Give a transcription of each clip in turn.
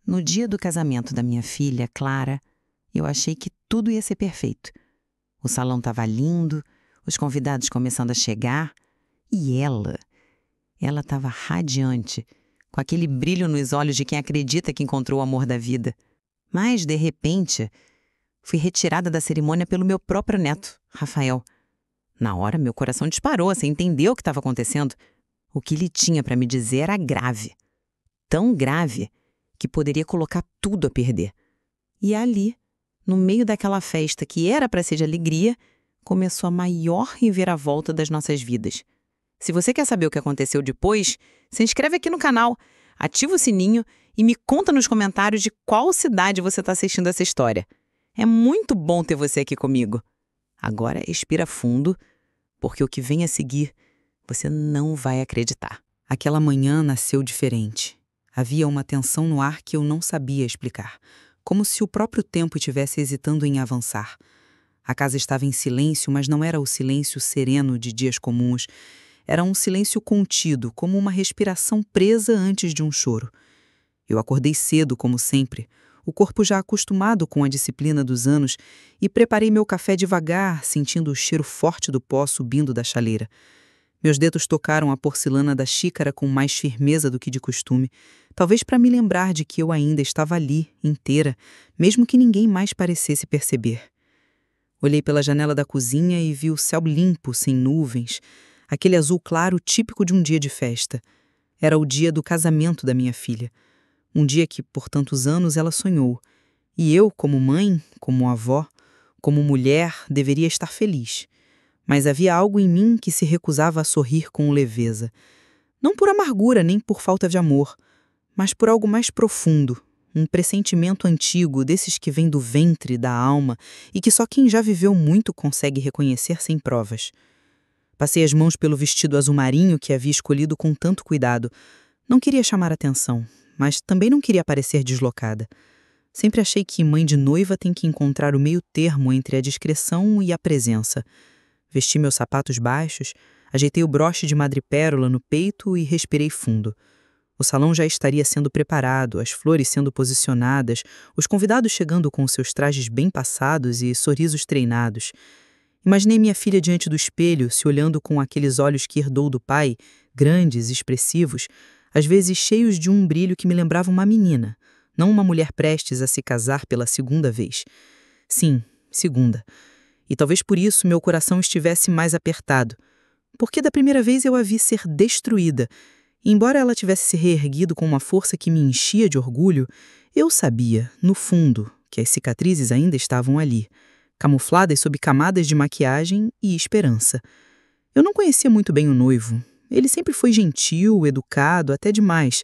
No dia do casamento da minha filha, Clara, eu achei que tudo ia ser perfeito. O salão estava lindo, os convidados começando a chegar, e ela estava radiante, com aquele brilho nos olhos de quem acredita que encontrou o amor da vida. Mas, de repente, fui retirada da cerimônia pelo meu próprio neto, Rafael. Na hora, meu coração disparou, sem entender o que estava acontecendo. O que ele tinha para me dizer era grave. Tão grave que poderia colocar tudo a perder. E ali, no meio daquela festa que era para ser de alegria, começou a maior reviravolta das nossas vidas. Se você quer saber o que aconteceu depois, se inscreve aqui no canal, ativa o sininho e me conta nos comentários de qual cidade você está assistindo essa história. É muito bom ter você aqui comigo. Agora expira fundo, porque o que vem a seguir você não vai acreditar. Aquela manhã nasceu diferente. Havia uma tensão no ar que eu não sabia explicar, como se o próprio tempo estivesse hesitando em avançar. A casa estava em silêncio, mas não era o silêncio sereno de dias comuns. Era um silêncio contido, como uma respiração presa antes de um choro. Eu acordei cedo, como sempre, o corpo já acostumado com a disciplina dos anos, e preparei meu café devagar, sentindo o cheiro forte do pó subindo da chaleira. Meus dedos tocaram a porcelana da xícara com mais firmeza do que de costume, talvez para me lembrar de que eu ainda estava ali, inteira, mesmo que ninguém mais parecesse perceber. Olhei pela janela da cozinha e vi o céu limpo, sem nuvens, aquele azul claro típico de um dia de festa. Era o dia do casamento da minha filha, um dia que, por tantos anos, ela sonhou. E eu, como mãe, como avó, como mulher, deveria estar feliz. Mas havia algo em mim que se recusava a sorrir com leveza. Não por amargura nem por falta de amor, mas por algo mais profundo, um pressentimento antigo, desses que vem do ventre, da alma, e que só quem já viveu muito consegue reconhecer sem provas. Passei as mãos pelo vestido azul marinho que havia escolhido com tanto cuidado. Não queria chamar atenção, mas também não queria parecer deslocada. Sempre achei que mãe de noiva tem que encontrar o meio termo entre a discrição e a presença. Vesti meus sapatos baixos, ajeitei o broche de madrepérola no peito e respirei fundo. O salão já estaria sendo preparado, as flores sendo posicionadas, os convidados chegando com seus trajes bem passados e sorrisos treinados. Imaginei minha filha diante do espelho, se olhando com aqueles olhos que herdou do pai, grandes, expressivos, às vezes cheios de um brilho que me lembrava uma menina, não uma mulher prestes a se casar pela segunda vez. Sim, segunda. E talvez por isso meu coração estivesse mais apertado, porque da primeira vez eu a vi ser destruída. E embora ela tivesse se reerguido com uma força que me enchia de orgulho, eu sabia, no fundo, que as cicatrizes ainda estavam ali, camufladas sob camadas de maquiagem e esperança. Eu não conhecia muito bem o noivo. Ele sempre foi gentil, educado, até demais,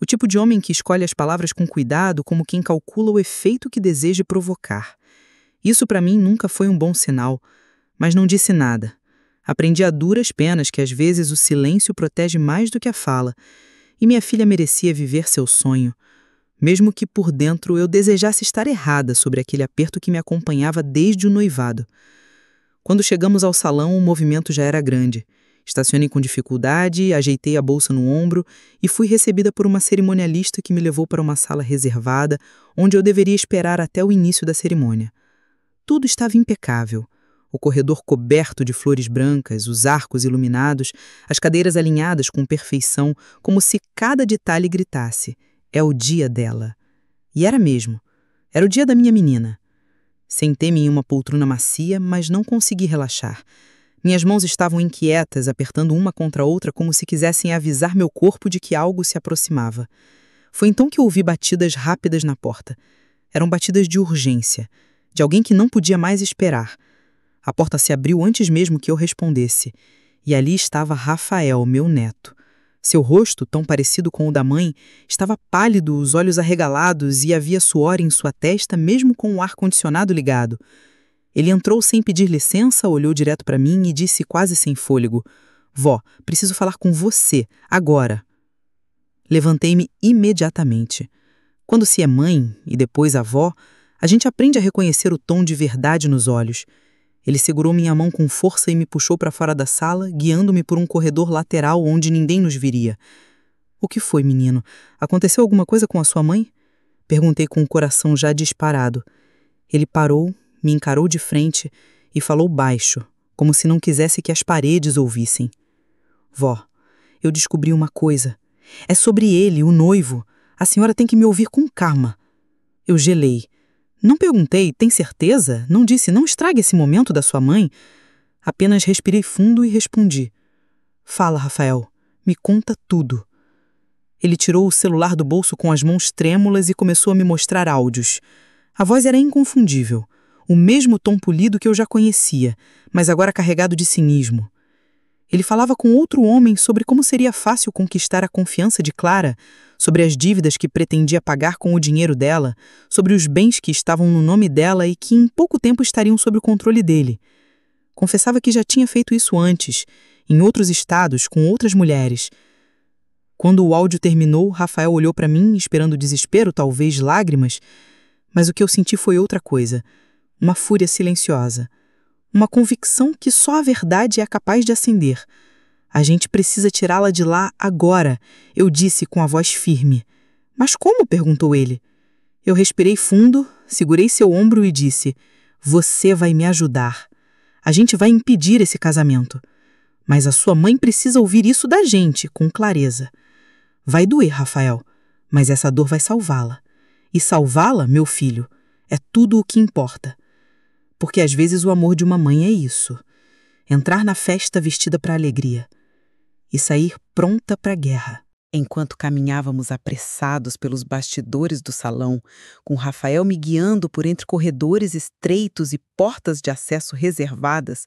o tipo de homem que escolhe as palavras com cuidado, como quem calcula o efeito que deseja provocar. Isso para mim nunca foi um bom sinal, mas não disse nada. Aprendi a duras penas que às vezes o silêncio protege mais do que a fala, e minha filha merecia viver seu sonho, mesmo que por dentro eu desejasse estar errada sobre aquele aperto que me acompanhava desde o noivado. Quando chegamos ao salão, o movimento já era grande. Estacionei com dificuldade, ajeitei a bolsa no ombro e fui recebida por uma cerimonialista que me levou para uma sala reservada, onde eu deveria esperar até o início da cerimônia. Tudo estava impecável. O corredor coberto de flores brancas, os arcos iluminados, as cadeiras alinhadas com perfeição, como se cada detalhe gritasse: é o dia dela. E era mesmo. Era o dia da minha menina. Sentei-me em uma poltrona macia, mas não consegui relaxar. Minhas mãos estavam inquietas, apertando uma contra a outra como se quisessem avisar meu corpo de que algo se aproximava. Foi então que ouvi batidas rápidas na porta. Eram batidas de urgência, de alguém que não podia mais esperar. A porta se abriu antes mesmo que eu respondesse, e ali estava Rafael, meu neto. Seu rosto, tão parecido com o da mãe, estava pálido, os olhos arregalados e havia suor em sua testa mesmo com o ar-condicionado ligado. Ele entrou sem pedir licença, olhou direto para mim e disse quase sem fôlego: "Vó, preciso falar com você, agora." Levantei-me imediatamente. Quando se é mãe e depois avó, a gente aprende a reconhecer o tom de verdade nos olhos. Ele segurou minha mão com força e me puxou para fora da sala, guiando-me por um corredor lateral onde ninguém nos viria. "O que foi, menino? Aconteceu alguma coisa com a sua mãe?" Perguntei com o coração já disparado. Ele parou, me encarou de frente e falou baixo, como se não quisesse que as paredes ouvissem. Vó, eu descobri uma coisa. É sobre ele, o noivo. A senhora tem que me ouvir com calma. Eu gelei. Não perguntei, tem certeza? Não disse, não estrague esse momento da sua mãe? Apenas respirei fundo e respondi. Fala, Rafael. Me conta tudo. Ele tirou o celular do bolso com as mãos trêmulas e começou a me mostrar áudios. A voz era inconfundível. O mesmo tom polido que eu já conhecia, mas agora carregado de cinismo. Ele falava com outro homem sobre como seria fácil conquistar a confiança de Clara, sobre as dívidas que pretendia pagar com o dinheiro dela, sobre os bens que estavam no nome dela e que em pouco tempo estariam sob o controle dele. Confessava que já tinha feito isso antes, em outros estados, com outras mulheres. Quando o áudio terminou, Rafael olhou para mim, esperando desespero, talvez lágrimas, mas o que eu senti foi outra coisa, uma fúria silenciosa. Uma convicção que só a verdade é capaz de acender. A gente precisa tirá-la de lá agora, eu disse com a voz firme. Mas como? Perguntou ele. Eu respirei fundo, segurei seu ombro e disse, você vai me ajudar. A gente vai impedir esse casamento. Mas a sua mãe precisa ouvir isso da gente, com clareza. Vai doer, Rafael, mas essa dor vai salvá-la. E salvá-la, meu filho, é tudo o que importa. Porque às vezes o amor de uma mãe é isso. Entrar na festa vestida para a alegria. E sair pronta para a guerra. Enquanto caminhávamos apressados pelos bastidores do salão, com Rafael me guiando por entre corredores estreitos e portas de acesso reservadas,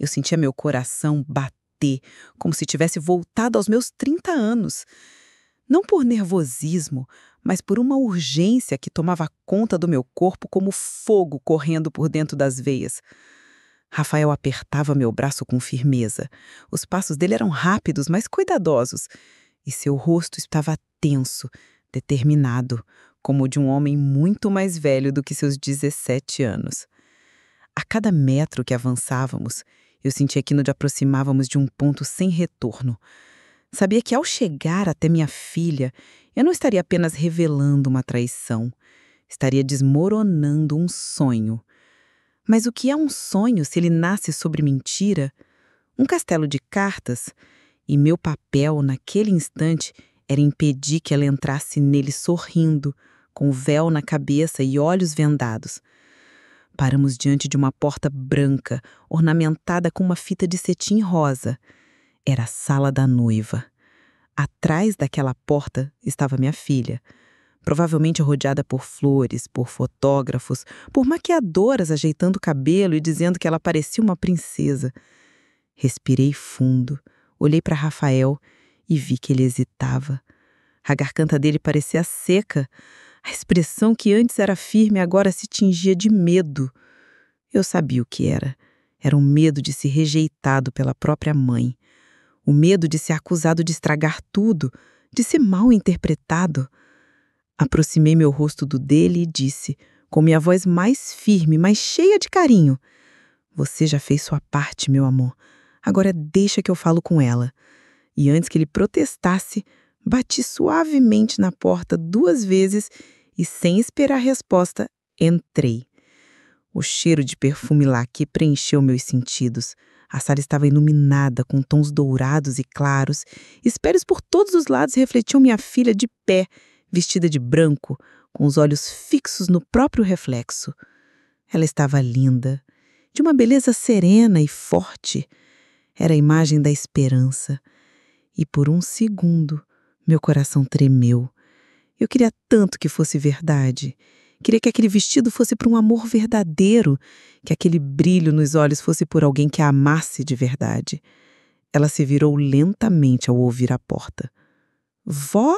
eu sentia meu coração bater, como se tivesse voltado aos meus 30 anos. Não por nervosismo, mas por uma urgência que tomava conta do meu corpo como fogo correndo por dentro das veias. Rafael apertava meu braço com firmeza. Os passos dele eram rápidos, mas cuidadosos. E seu rosto estava tenso, determinado, como o de um homem muito mais velho do que seus 17 anos. A cada metro que avançávamos, eu sentia que nos aproximávamos de um ponto sem retorno. Sabia que ao chegar até minha filha, eu não estaria apenas revelando uma traição, estaria desmoronando um sonho. Mas o que é um sonho se ele nasce sobre mentira? Um castelo de cartas? E meu papel, naquele instante, era impedir que ela entrasse nele sorrindo, com o véu na cabeça e olhos vendados. Paramos diante de uma porta branca, ornamentada com uma fita de cetim rosa. Era a sala da noiva. Atrás daquela porta estava minha filha, provavelmente rodeada por flores, por fotógrafos, por maquiadoras ajeitando o cabelo e dizendo que ela parecia uma princesa. Respirei fundo, olhei para Rafael e vi que ele hesitava. A garganta dele parecia seca. A expressão que antes era firme agora se tingia de medo. Eu sabia o que era. Era um medo de ser rejeitado pela própria mãe. O medo de ser acusado de estragar tudo, de ser mal interpretado. Aproximei meu rosto do dele e disse, com minha voz mais firme, mais cheia de carinho, você já fez sua parte, meu amor. Agora deixa que eu falo com ela. E antes que ele protestasse, bati suavemente na porta 2 vezes e, sem esperar resposta, entrei. O cheiro de perfume laque preencheu meus sentidos. A sala estava iluminada com tons dourados e claros. Espelhos por todos os lados refletiam minha filha de pé, vestida de branco, com os olhos fixos no próprio reflexo. Ela estava linda, de uma beleza serena e forte. Era a imagem da esperança. E por um segundo, meu coração tremeu. Eu queria tanto que fosse verdade. Queria que aquele vestido fosse para um amor verdadeiro, que aquele brilho nos olhos fosse por alguém que a amasse de verdade. Ela se virou lentamente ao ouvir a porta. Vó?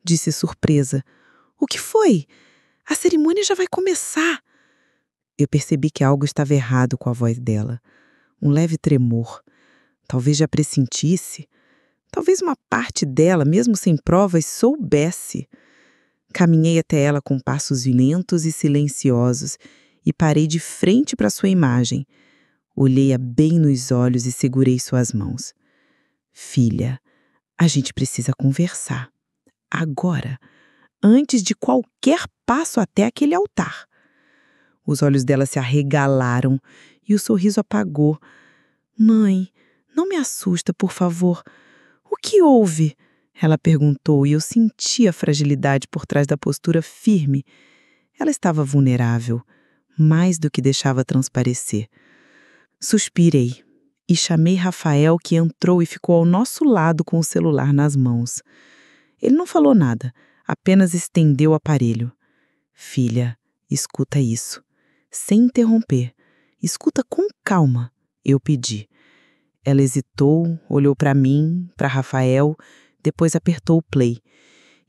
Disse surpresa. O que foi? A cerimônia já vai começar. Eu percebi que algo estava errado com a voz dela. Um leve tremor. Talvez já pressentisse. Talvez uma parte dela, mesmo sem provas, soubesse. Caminhei até ela com passos lentos e silenciosos e parei de frente para sua imagem. Olhei-a bem nos olhos e segurei suas mãos. Filha, a gente precisa conversar. Agora. antes de qualquer passo até aquele altar. Os olhos dela se arregalaram e o sorriso apagou. Mãe, não me assusta, por favor. O que houve? Ela perguntou e eu senti a fragilidade por trás da postura firme. Ela estava vulnerável, mais do que deixava transparecer. Suspirei e chamei Rafael, que entrou e ficou ao nosso lado com o celular nas mãos. Ele não falou nada, apenas estendeu o aparelho. Filha, escuta isso. Sem interromper. Escuta com calma, eu pedi. Ela hesitou, olhou para mim, para Rafael, depois apertou o play.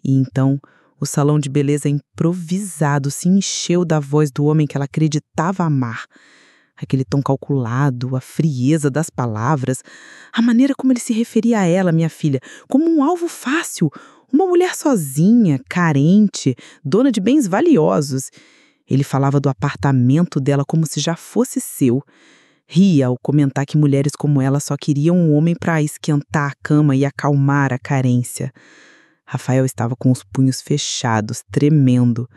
E então, o salão de beleza improvisado se encheu da voz do homem que ela acreditava amar. Aquele tom calculado, a frieza das palavras, a maneira como ele se referia a ela, minha filha, como um alvo fácil, uma mulher sozinha, carente, dona de bens valiosos. Ele falava do apartamento dela como se já fosse seu. Ria ao comentar que mulheres como ela só queriam um homem para esquentar a cama e acalmar a carência. Rafael estava com os punhos fechados, tremendo.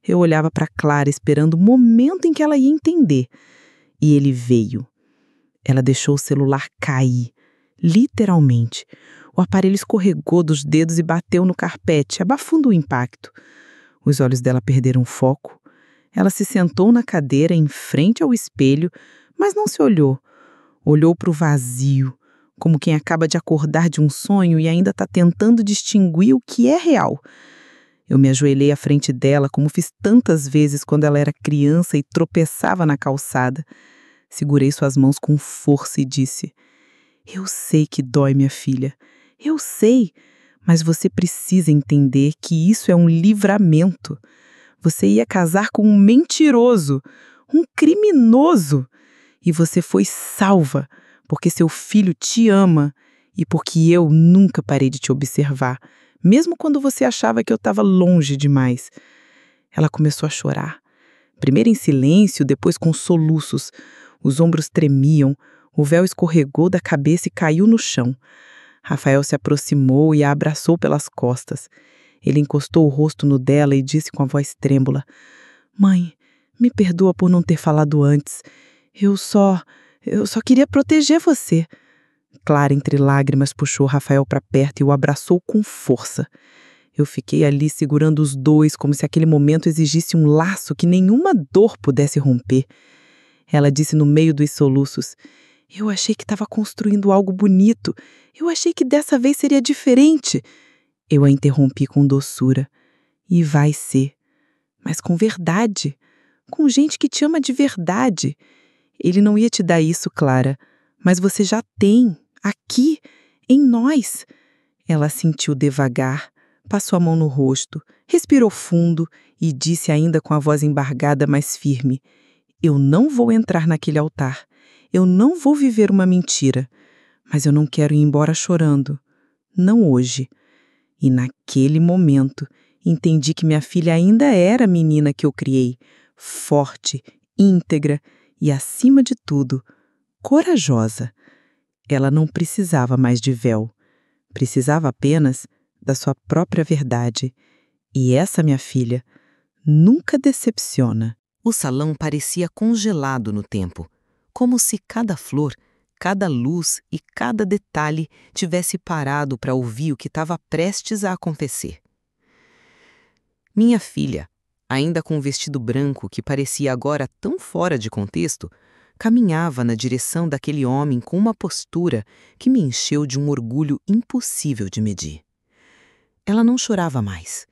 Eu olhava para Clara esperando o momento em que ela ia entender. E ele veio. Ela deixou o celular cair, literalmente. O aparelho escorregou dos dedos e bateu no carpete, abafando o impacto. Os olhos dela perderam foco. Ela se sentou na cadeira em frente ao espelho, mas não se olhou. Olhou para o vazio, como quem acaba de acordar de um sonho e ainda está tentando distinguir o que é real. Eu me ajoelhei à frente dela, como fiz tantas vezes quando ela era criança e tropeçava na calçada. Segurei suas mãos com força e disse: Eu sei que dói, minha filha. Eu sei, mas você precisa entender que isso é um livramento. Você ia casar com um mentiroso, um criminoso. E você foi salva, porque seu filho te ama e porque eu nunca parei de te observar, mesmo quando você achava que eu estava longe demais. Ela começou a chorar. Primeiro em silêncio, depois com soluços. Os ombros tremiam, o véu escorregou da cabeça e caiu no chão. Rafael se aproximou e a abraçou pelas costas. Ele encostou o rosto no dela e disse com a voz trêmula: Mãe, me perdoa por não ter falado antes. Eu só queria proteger você. Clara, entre lágrimas, puxou Rafael para perto e o abraçou com força. Eu fiquei ali segurando os dois como se aquele momento exigisse um laço que nenhuma dor pudesse romper. Ela disse no meio dos soluços: Eu achei que estava construindo algo bonito. Eu achei que dessa vez seria diferente. Eu a interrompi com doçura. E vai ser. Mas com verdade. Com gente que te ama de verdade. Ele não ia te dar isso, Clara. Mas você já tem. Aqui. Em nós. Ela sentiu devagar. Passou a mão no rosto. Respirou fundo. E disse ainda com a voz embargada, mas firme: Eu não vou entrar naquele altar. Eu não vou viver uma mentira. Mas eu não quero ir embora chorando. Não hoje. E naquele momento, entendi que minha filha ainda era a menina que eu criei. Forte, íntegra e, acima de tudo, corajosa. Ela não precisava mais de véu. Precisava apenas da sua própria verdade. E essa, minha filha, nunca decepciona. O salão parecia congelado no tempo, como se cada flor, cada luz e cada detalhe tivesse parado para ouvir o que estava prestes a acontecer. Minha filha, ainda com o vestido branco que parecia agora tão fora de contexto, caminhava na direção daquele homem com uma postura que me encheu de um orgulho impossível de medir. Ela não chorava mais.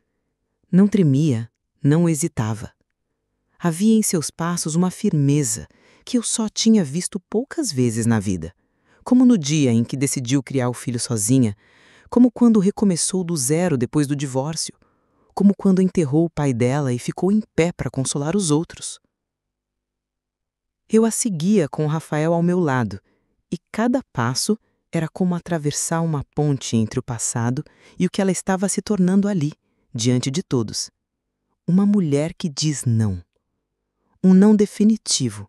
Não tremia, não hesitava. Havia em seus passos uma firmeza que eu só tinha visto poucas vezes na vida, como no dia em que decidiu criar o filho sozinha, como quando recomeçou do zero depois do divórcio, como quando enterrou o pai dela e ficou em pé para consolar os outros. Eu a seguia com o Rafael ao meu lado, e cada passo era como atravessar uma ponte entre o passado e o que ela estava se tornando ali, diante de todos. Uma mulher que diz não. Um não definitivo.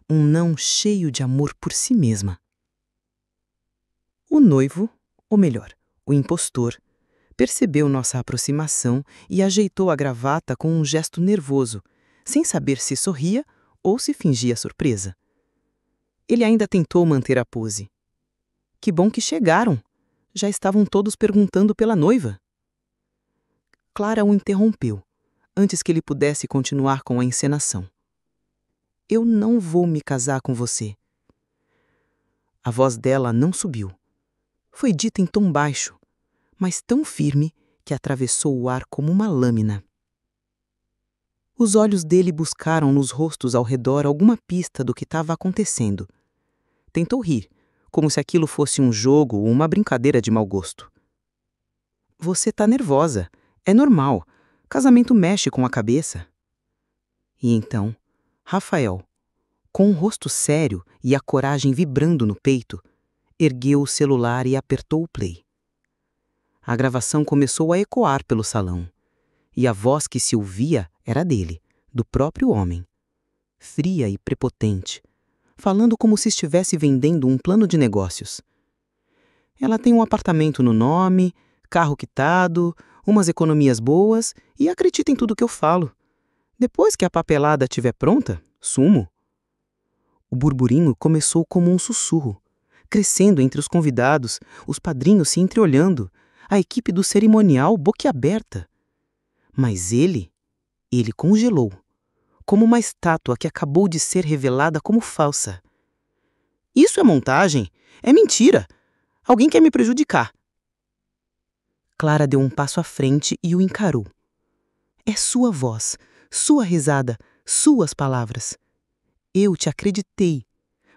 Um não cheio de amor por si mesma. O noivo, ou melhor, o impostor, Percebeu nossa aproximação e ajeitou a gravata com um gesto nervoso, sem saber se sorria ou se fingia surpresa. Ele ainda tentou manter a pose. Que bom que chegaram! Já estavam todos perguntando pela noiva. Clara o interrompeu, antes que ele pudesse continuar com a encenação. Eu não vou me casar com você. A voz dela não subiu. Foi dita em tom baixo, mas tão firme que atravessou o ar como uma lâmina. Os olhos dele buscaram nos rostos ao redor alguma pista do que estava acontecendo. Tentou rir, como se aquilo fosse um jogo ou uma brincadeira de mau gosto. Você tá nervosa. É normal. Casamento mexe com a cabeça. E então, Rafael, com o rosto sério e a coragem vibrando no peito, ergueu o celular e apertou o play. A gravação começou a ecoar pelo salão, e a voz que se ouvia era dele, do próprio homem. Fria e prepotente, falando como se estivesse vendendo um plano de negócios. Ela tem um apartamento no nome, carro quitado, umas economias boas e acredita em tudo que eu falo. Depois que a papelada estiver pronta, sumo. O burburinho começou como um sussurro, crescendo entre os convidados, os padrinhos se entreolhando, a equipe do cerimonial boquiaberta. Mas ele congelou, como uma estátua que acabou de ser revelada como falsa. Isso é montagem, é mentira. Alguém quer me prejudicar. Clara deu um passo à frente e o encarou. É sua voz, sua risada, suas palavras. Eu te acreditei.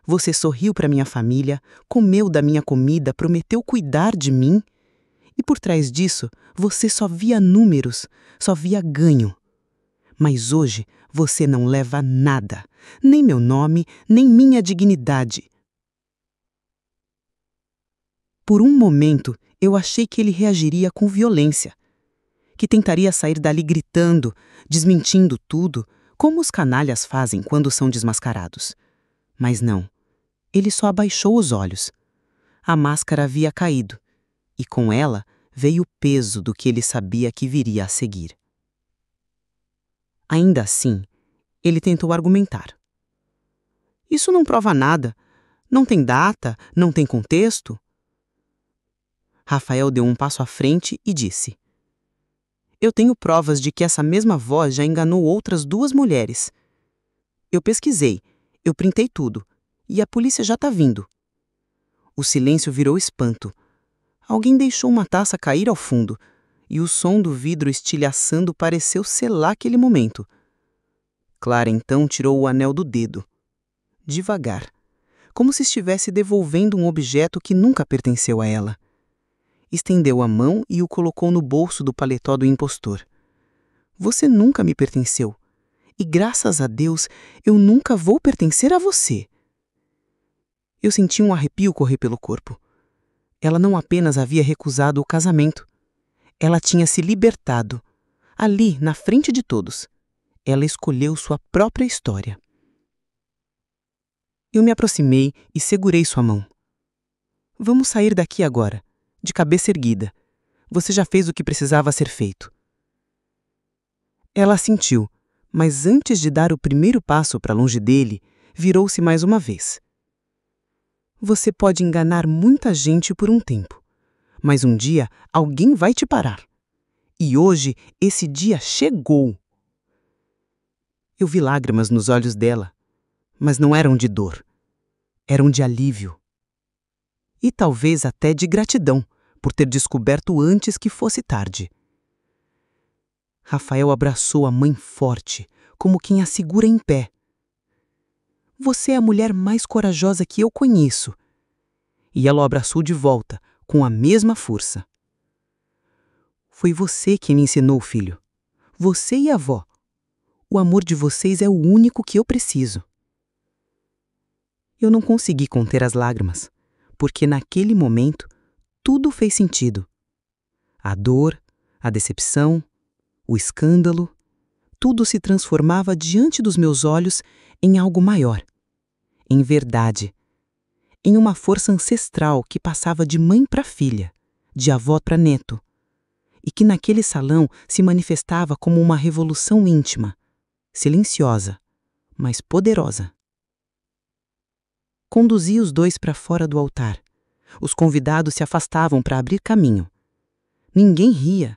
Você sorriu para minha família, comeu da minha comida, prometeu cuidar de mim. E por trás disso, você só via números, só via ganho. Mas hoje você não leva nada, nem meu nome, nem minha dignidade. Por um momento, eu achei que ele reagiria com violência, que tentaria sair dali gritando, desmentindo tudo, como os canalhas fazem quando são desmascarados. Mas não, ele só abaixou os olhos. A máscara havia caído, e com ela veio o peso do que ele sabia que viria a seguir. Ainda assim, ele tentou argumentar. Isso não prova nada. Não tem data, não tem contexto. Rafael deu um passo à frente e disse: Eu tenho provas de que essa mesma voz já enganou outras 2 mulheres. Eu pesquisei, eu printei tudo, e a polícia já tá vindo. O silêncio virou espanto. Alguém deixou uma taça cair ao fundo, e o som do vidro estilhaçando pareceu selar aquele momento. Clara então tirou o anel do dedo. Devagar, como se estivesse devolvendo um objeto que nunca pertenceu a ela. Estendeu a mão e o colocou no bolso do paletó do impostor. Você nunca me pertenceu. E graças a Deus, eu nunca vou pertencer a você. Eu senti um arrepio correr pelo corpo. Ela não apenas havia recusado o casamento. Ela tinha se libertado. Ali, na frente de todos. Ela escolheu sua própria história. Eu me aproximei e segurei sua mão. Vamos sair daqui agora, de cabeça erguida. Você já fez o que precisava ser feito. Ela assentiu, mas antes de dar o primeiro passo para longe dele, virou-se mais uma vez. Você pode enganar muita gente por um tempo, mas um dia alguém vai te parar. E hoje esse dia chegou. Eu vi lágrimas nos olhos dela, mas não eram de dor, eram de alívio. E talvez até de gratidão por ter descoberto antes que fosse tarde. Rafael abraçou a mãe forte, como quem a segura em pé. Você é a mulher mais corajosa que eu conheço. E ela o abraçou de volta, com a mesma força. Foi você que me ensinou, filho. Você e a avó. O amor de vocês é o único que eu preciso. Eu não consegui conter as lágrimas, porque naquele momento tudo fez sentido. A dor, a decepção, o escândalo, tudo se transformava diante dos meus olhos em algo maior, em verdade, em uma força ancestral que passava de mãe para filha, de avó para neto, e que naquele salão se manifestava como uma revolução íntima, silenciosa, mas poderosa. Conduzi os dois para fora do altar. Os convidados se afastavam para abrir caminho. Ninguém ria,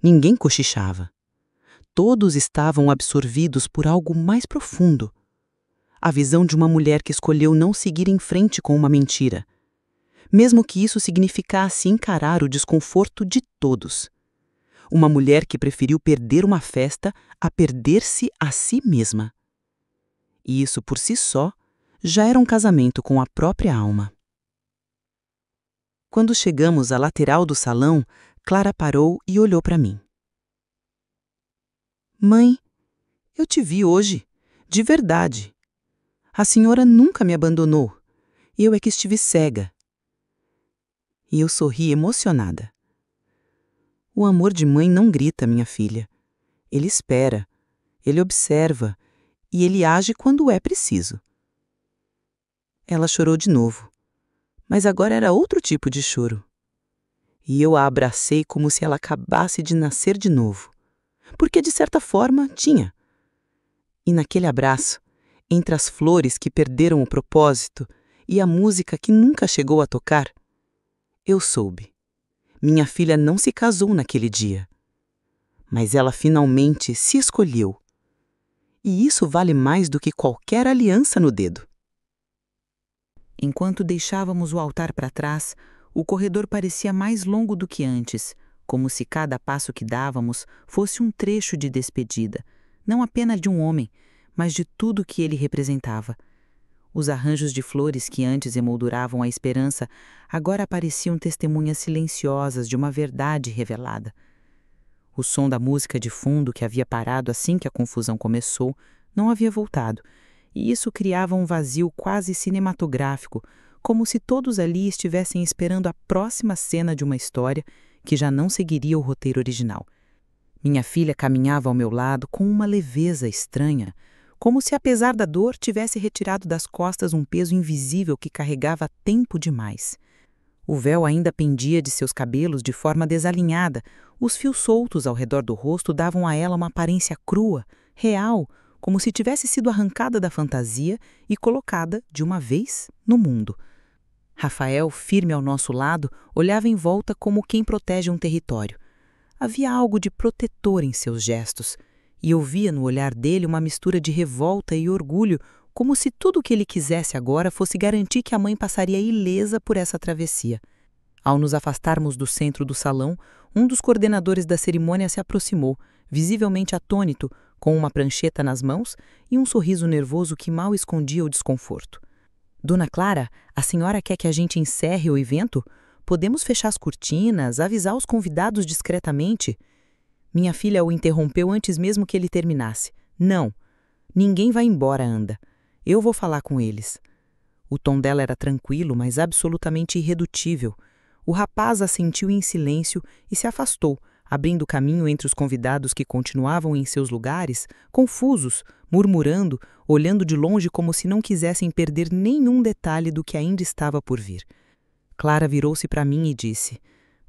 ninguém cochichava. Todos estavam absorvidos por algo mais profundo. A visão de uma mulher que escolheu não seguir em frente com uma mentira, mesmo que isso significasse encarar o desconforto de todos. Uma mulher que preferiu perder uma festa a perder-se a si mesma. E isso por si só já era um casamento com a própria alma. Quando chegamos à lateral do salão, Clara parou e olhou para mim. Mãe, eu te vi hoje, de verdade. A senhora nunca me abandonou. Eu é que estive cega. E eu sorri emocionada. O amor de mãe não grita, minha filha. Ele espera, ele observa e ele age quando é preciso. Ela chorou de novo, mas agora era outro tipo de choro. E eu a abracei como se ela acabasse de nascer de novo, porque de certa forma tinha. E naquele abraço, entre as flores que perderam o propósito e a música que nunca chegou a tocar, eu soube. Minha filha não se casou naquele dia, mas ela finalmente se escolheu. E isso vale mais do que qualquer aliança no dedo. Enquanto deixávamos o altar para trás, o corredor parecia mais longo do que antes, como se cada passo que dávamos fosse um trecho de despedida, não apenas de um homem, mas de tudo que ele representava. Os arranjos de flores que antes emolduravam a esperança agora pareciam testemunhas silenciosas de uma verdade revelada. O som da música de fundo, que havia parado assim que a confusão começou, não havia voltado, e isso criava um vazio quase cinematográfico, como se todos ali estivessem esperando a próxima cena de uma história que já não seguiria o roteiro original. Minha filha caminhava ao meu lado com uma leveza estranha, como se, apesar da dor, tivesse retirado das costas um peso invisível que carregava tempo demais. O véu ainda pendia de seus cabelos de forma desalinhada, os fios soltos ao redor do rosto davam a ela uma aparência crua, real, como se tivesse sido arrancada da fantasia e colocada, de uma vez, no mundo. Rafael, firme ao nosso lado, olhava em volta como quem protege um território. Havia algo de protetor em seus gestos, e eu via no olhar dele uma mistura de revolta e orgulho, como se tudo o que ele quisesse agora fosse garantir que a mãe passaria ilesa por essa travessia. Ao nos afastarmos do centro do salão, um dos coordenadores da cerimônia se aproximou, visivelmente atônito, com uma prancheta nas mãos e um sorriso nervoso que mal escondia o desconforto. Dona Clara, a senhora quer que a gente encerre o evento? Podemos fechar as cortinas, avisar os convidados discretamente? Minha filha o interrompeu antes mesmo que ele terminasse. Não, ninguém vai embora, Anda. Eu vou falar com eles. O tom dela era tranquilo, mas absolutamente irredutível. O rapaz assentiu em silêncio e se afastou, abrindo caminho entre os convidados que continuavam em seus lugares, confusos, murmurando, olhando de longe como se não quisessem perder nenhum detalhe do que ainda estava por vir. Clara virou-se para mim e disse: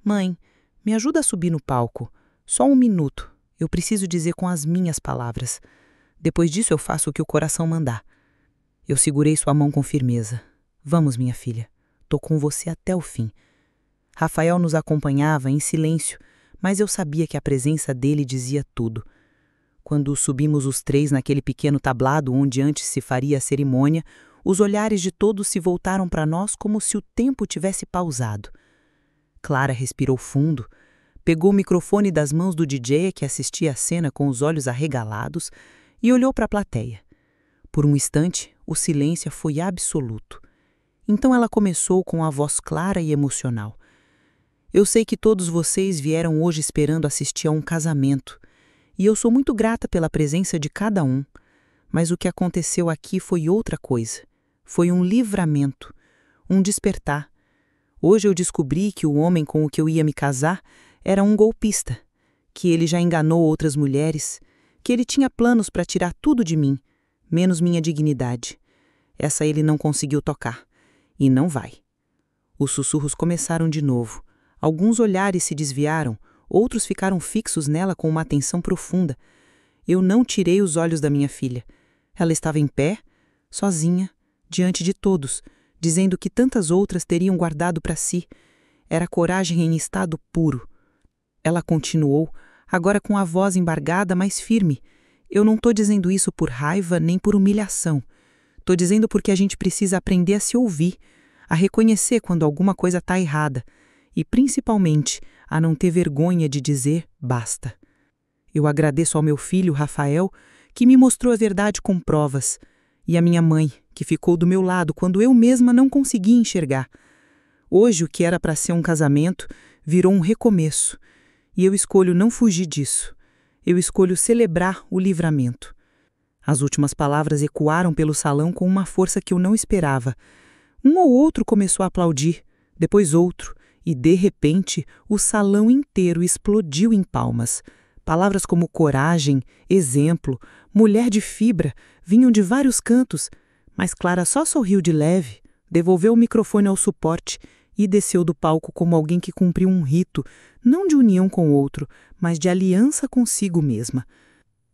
Mãe, me ajuda a subir no palco. Só um minuto. Eu preciso dizer com as minhas palavras. Depois disso eu faço o que o coração mandar. Eu segurei sua mão com firmeza. Vamos, minha filha. Tô com você até o fim. Rafael nos acompanhava em silêncio, mas eu sabia que a presença dele dizia tudo. Quando subimos os três naquele pequeno tablado onde antes se faria a cerimônia, os olhares de todos se voltaram para nós como se o tempo tivesse pausado. Clara respirou fundo, pegou o microfone das mãos do DJ que assistia à cena com os olhos arregalados e olhou para a plateia. Por um instante, o silêncio foi absoluto. Então ela começou com a voz clara e emocional. Eu sei que todos vocês vieram hoje esperando assistir a um casamento, e eu sou muito grata pela presença de cada um, mas o que aconteceu aqui foi outra coisa. Foi um livramento, um despertar. Hoje eu descobri que o homem com o que eu ia me casar era um golpista, que ele já enganou outras mulheres, que ele tinha planos para tirar tudo de mim, menos minha dignidade. Essa ele não conseguiu tocar, e não vai. Os sussurros começaram de novo. Alguns olhares se desviaram, Outros ficaram fixos nela com uma atenção profunda. Eu não tirei os olhos da minha filha. Ela estava em pé, sozinha, diante de todos, dizendo que tantas outras teriam guardado para si. Era coragem em estado puro. Ela continuou, agora com a voz embargada, mas firme. Eu não estou dizendo isso por raiva nem por humilhação. Estou dizendo porque a gente precisa aprender a se ouvir, a reconhecer quando alguma coisa está errada e, principalmente, a não ter vergonha de dizer basta. Eu agradeço ao meu filho, Rafael, que me mostrou a verdade com provas, e à minha mãe, que ficou do meu lado quando eu mesma não conseguia enxergar. Hoje, o que era para ser um casamento virou um recomeço, e eu escolho não fugir disso. Eu escolho celebrar o livramento. As últimas palavras ecoaram pelo salão com uma força que eu não esperava. Um ou outro começou a aplaudir, depois outro, e, de repente, o salão inteiro explodiu em palmas. Palavras como coragem, exemplo, mulher de fibra vinham de vários cantos, mas Clara só sorriu de leve, devolveu o microfone ao suporte e desceu do palco como alguém que cumpriu um rito, não de união com o outro, mas de aliança consigo mesma.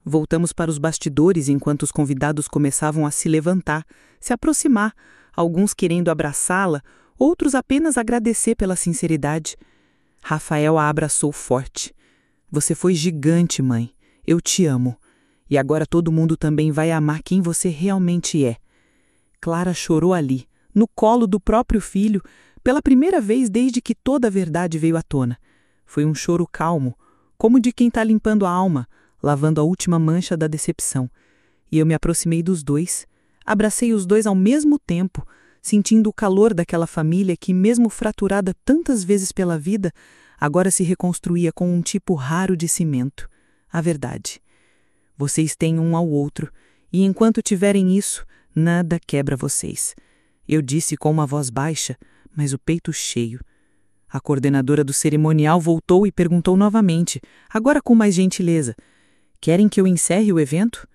Voltamos para os bastidores enquanto os convidados começavam a se levantar, se aproximar, alguns querendo abraçá-la, outros apenas agradecer pela sinceridade. Rafael a abraçou forte. Você foi gigante, mãe. Eu te amo. E agora todo mundo também vai amar quem você realmente é. Clara chorou ali, no colo do próprio filho, pela primeira vez desde que toda a verdade veio à tona. Foi um choro calmo, como de quem está limpando a alma, lavando a última mancha da decepção. E eu me aproximei dos dois, abracei os dois ao mesmo tempo, sentindo o calor daquela família que, mesmo fraturada tantas vezes pela vida, agora se reconstruía com um tipo raro de cimento, a verdade. Vocês têm um ao outro, e enquanto tiverem isso, nada quebra vocês. Eu disse com uma voz baixa, mas o peito cheio. A coordenadora do cerimonial voltou e perguntou novamente, agora com mais gentileza: querem que eu encerre o evento?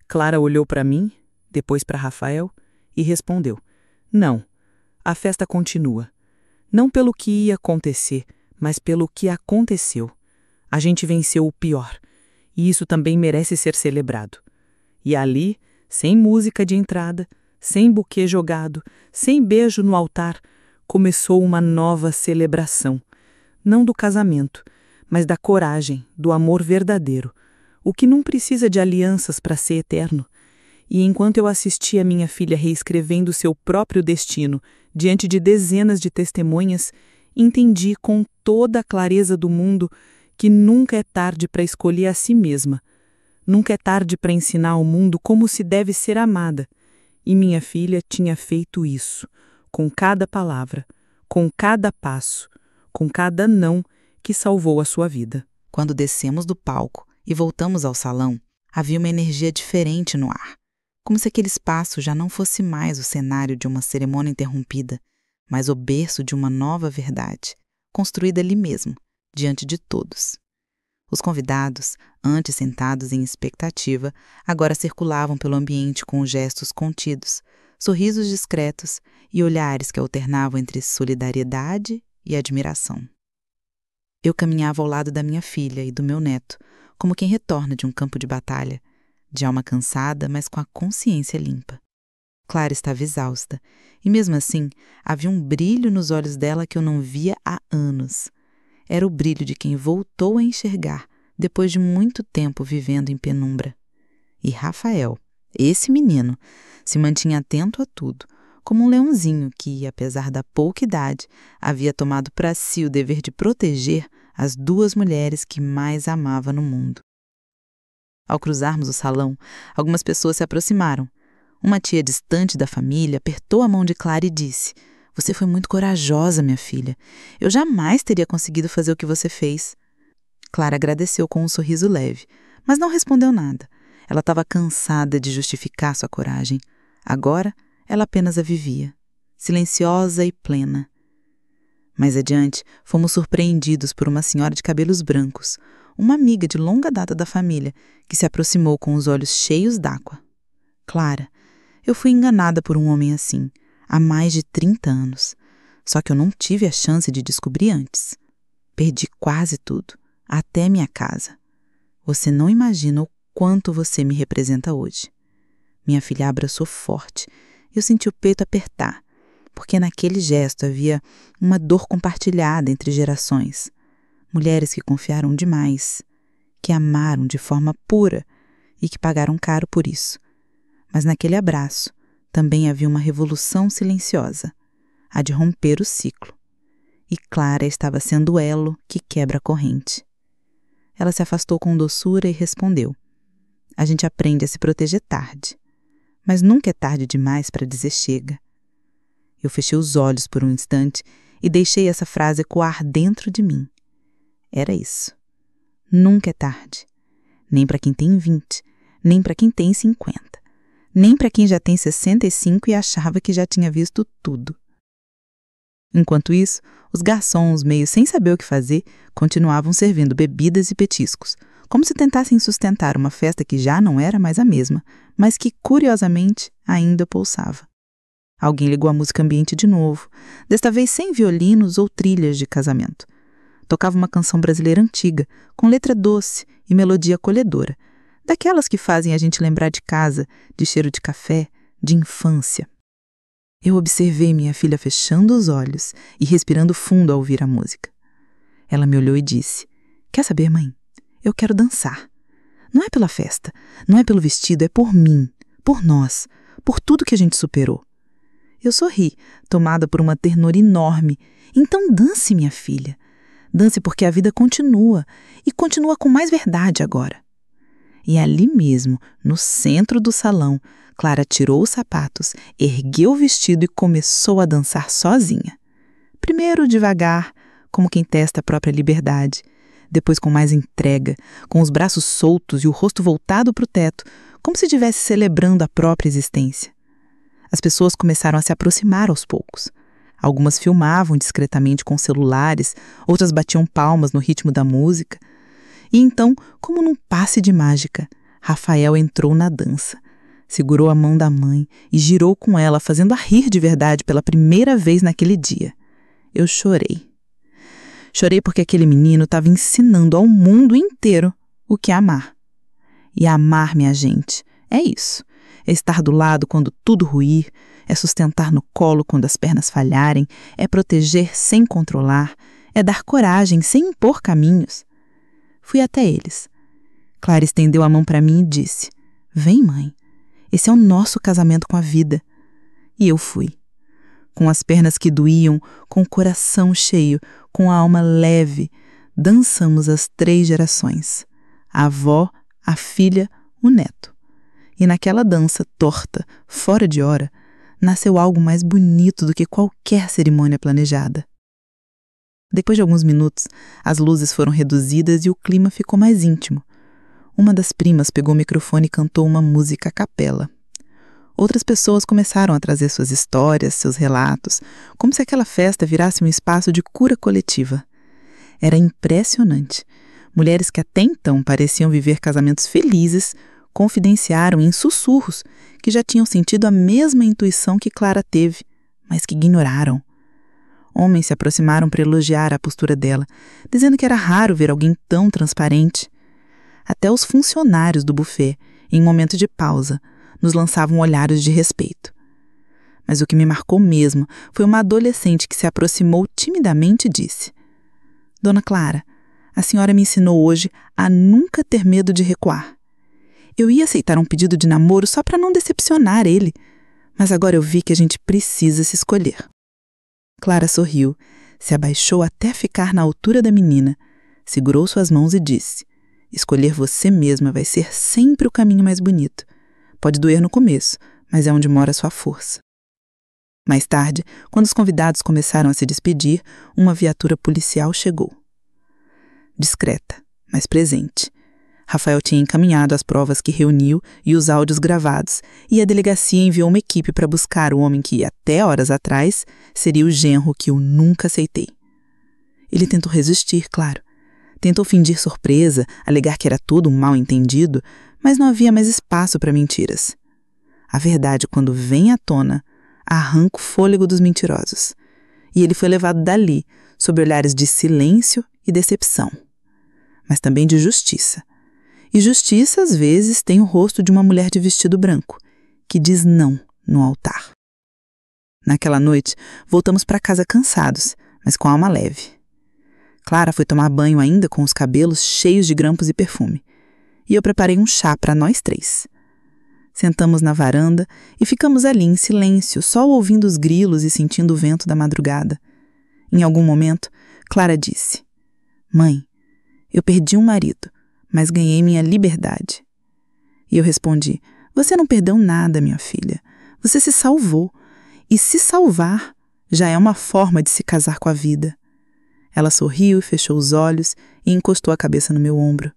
Clara olhou para mim, depois para Rafael, e respondeu: não, a festa continua. Não pelo que ia acontecer, mas pelo que aconteceu. A gente venceu o pior, e isso também merece ser celebrado. E ali, sem música de entrada, sem buquê jogado, sem beijo no altar, começou uma nova celebração. Não do casamento, mas da coragem, do amor verdadeiro, o que não precisa de alianças para ser eterno. E enquanto eu assistia minha filha reescrevendo seu próprio destino diante de dezenas de testemunhas, entendi com toda a clareza do mundo que nunca é tarde para escolher a si mesma. Nunca é tarde para ensinar ao mundo como se deve ser amada. E minha filha tinha feito isso, com cada palavra, com cada passo, com cada não que salvou a sua vida. Quando descemos do palco e voltamos ao salão, havia uma energia diferente no ar. Como se aquele espaço já não fosse mais o cenário de uma cerimônia interrompida, mas o berço de uma nova verdade, construída ali mesmo, diante de todos. Os convidados, antes sentados em expectativa, agora circulavam pelo ambiente com gestos contidos, sorrisos discretos e olhares que alternavam entre solidariedade e admiração. Eu caminhava ao lado da minha filha e do meu neto, como quem retorna de um campo de batalha, de alma cansada, mas com a consciência limpa. Clara estava exausta, e mesmo assim havia um brilho nos olhos dela que eu não via há anos. Era o brilho de quem voltou a enxergar depois de muito tempo vivendo em penumbra. E Rafael, esse menino, se mantinha atento a tudo, como um leãozinho que, apesar da pouca idade, havia tomado para si o dever de proteger as duas mulheres que mais amava no mundo. Ao cruzarmos o salão, algumas pessoas se aproximaram. Uma tia distante da família apertou a mão de Clara e disse: "Você foi muito corajosa, minha filha. Eu jamais teria conseguido fazer o que você fez." Clara agradeceu com um sorriso leve, mas não respondeu nada. Ela estava cansada de justificar sua coragem. Agora, ela apenas a vivia, silenciosa e plena. Mais adiante, fomos surpreendidos por uma senhora de cabelos brancos, uma amiga de longa data da família, que se aproximou com os olhos cheios d'água. "Clara, eu fui enganada por um homem assim, há mais de 30 anos. Só que eu não tive a chance de descobrir antes. Perdi quase tudo, até minha casa. Você não imagina o quanto você me representa hoje. Minha filha abraçou forte. Eu senti o peito apertar, porque naquele gesto havia uma dor compartilhada entre gerações. Mulheres que confiaram demais, que amaram de forma pura e que pagaram caro por isso. Mas naquele abraço também havia uma revolução silenciosa, a de romper o ciclo. E Clara estava sendo o elo que quebra a corrente. Ela se afastou com doçura e respondeu: a gente aprende a se proteger tarde, mas nunca é tarde demais para dizer chega. Eu fechei os olhos por um instante e deixei essa frase ecoar dentro de mim. Era isso. Nunca é tarde. Nem para quem tem 20, nem para quem tem 50, nem para quem já tem 65 e achava que já tinha visto tudo. Enquanto isso, os garçons, meio sem saber o que fazer, continuavam servindo bebidas e petiscos, como se tentassem sustentar uma festa que já não era mais a mesma, mas que, curiosamente, ainda pulsava. Alguém ligou a música ambiente de novo, desta vez sem violinos ou trilhas de casamento. Tocava uma canção brasileira antiga, com letra doce e melodia acolhedora, daquelas que fazem a gente lembrar de casa, de cheiro de café, de infância. Eu observei minha filha fechando os olhos e respirando fundo ao ouvir a música. Ela me olhou e disse: quer saber, mãe? Eu quero dançar. Não é pela festa, não é pelo vestido, é por mim, por nós, por tudo que a gente superou. Eu sorri, tomada por uma ternura enorme. Então dance, minha filha. Dance porque a vida continua, e continua com mais verdade agora. E ali mesmo, no centro do salão, Clara tirou os sapatos, ergueu o vestido e começou a dançar sozinha. Primeiro devagar, como quem testa a própria liberdade. Depois com mais entrega, com os braços soltos e o rosto voltado para o teto, como se estivesse celebrando a própria existência. As pessoas começaram a se aproximar aos poucos. Algumas filmavam discretamente com celulares, outras batiam palmas no ritmo da música. E então, como num passe de mágica, Rafael entrou na dança. Segurou a mão da mãe e girou com ela, fazendo-a rir de verdade pela primeira vez naquele dia. Eu chorei. Chorei porque aquele menino estava ensinando ao mundo inteiro o que é amar. E amar, minha gente, é isso. É estar do lado quando tudo ruir, é sustentar no colo quando as pernas falharem, é proteger sem controlar, é dar coragem sem impor caminhos. Fui até eles. Clara estendeu a mão para mim e disse: vem, mãe, esse é o nosso casamento com a vida. E eu fui. Com as pernas que doíam, com o coração cheio, com a alma leve, dançamos as 3 gerações. A avó, a filha, o neto. E naquela dança torta, fora de hora, nasceu algo mais bonito do que qualquer cerimônia planejada. Depois de alguns minutos, as luzes foram reduzidas e o clima ficou mais íntimo. Uma das primas pegou o microfone e cantou uma música a capela. Outras pessoas começaram a trazer suas histórias, seus relatos, como se aquela festa virasse um espaço de cura coletiva. Era impressionante. Mulheres que até então pareciam viver casamentos felizes confidenciaram em sussurros que já tinham sentido a mesma intuição que Clara teve, mas que ignoraram. Homens se aproximaram para elogiar a postura dela, dizendo que era raro ver alguém tão transparente. Até os funcionários do buffet, em momento de pausa, nos lançavam olhares de respeito. Mas o que me marcou mesmo foi uma adolescente que se aproximou timidamente e disse: Dona Clara, a senhora me ensinou hoje a nunca ter medo de recuar. Eu ia aceitar um pedido de namoro só para não decepcionar ele, mas agora eu vi que a gente precisa se escolher. Clara sorriu, se abaixou até ficar na altura da menina, segurou suas mãos e disse: escolher você mesma vai ser sempre o caminho mais bonito. Pode doer no começo, mas é onde mora a sua força. Mais tarde, quando os convidados começaram a se despedir, uma viatura policial chegou. Discreta, mas presente. Rafael tinha encaminhado as provas que reuniu e os áudios gravados, e a delegacia enviou uma equipe para buscar o homem que, até horas atrás, seria o genro que eu nunca aceitei. Ele tentou resistir, claro. Tentou fingir surpresa, alegar que era tudo um mal-entendido, mas não havia mais espaço para mentiras. A verdade, quando vem à tona, arranca o fôlego dos mentirosos. E ele foi levado dali, sob olhares de silêncio e decepção. mas também de justiça. E justiça, às vezes, tem o rosto de uma mulher de vestido branco, que diz não no altar. Naquela noite, voltamos para casa cansados, mas com a alma leve. Clara foi tomar banho ainda com os cabelos cheios de grampos e perfume. E eu preparei um chá para nós 3. Sentamos na varanda e ficamos ali em silêncio, só ouvindo os grilos e sentindo o vento da madrugada. Em algum momento, Clara disse: "Mãe, eu perdi um marido, mas ganhei minha liberdade." E eu respondi: "Você não perdeu nada, minha filha. Você se salvou. E se salvar já é uma forma de se casar com a vida." Ela sorriu e fechou os olhos e encostou a cabeça no meu ombro.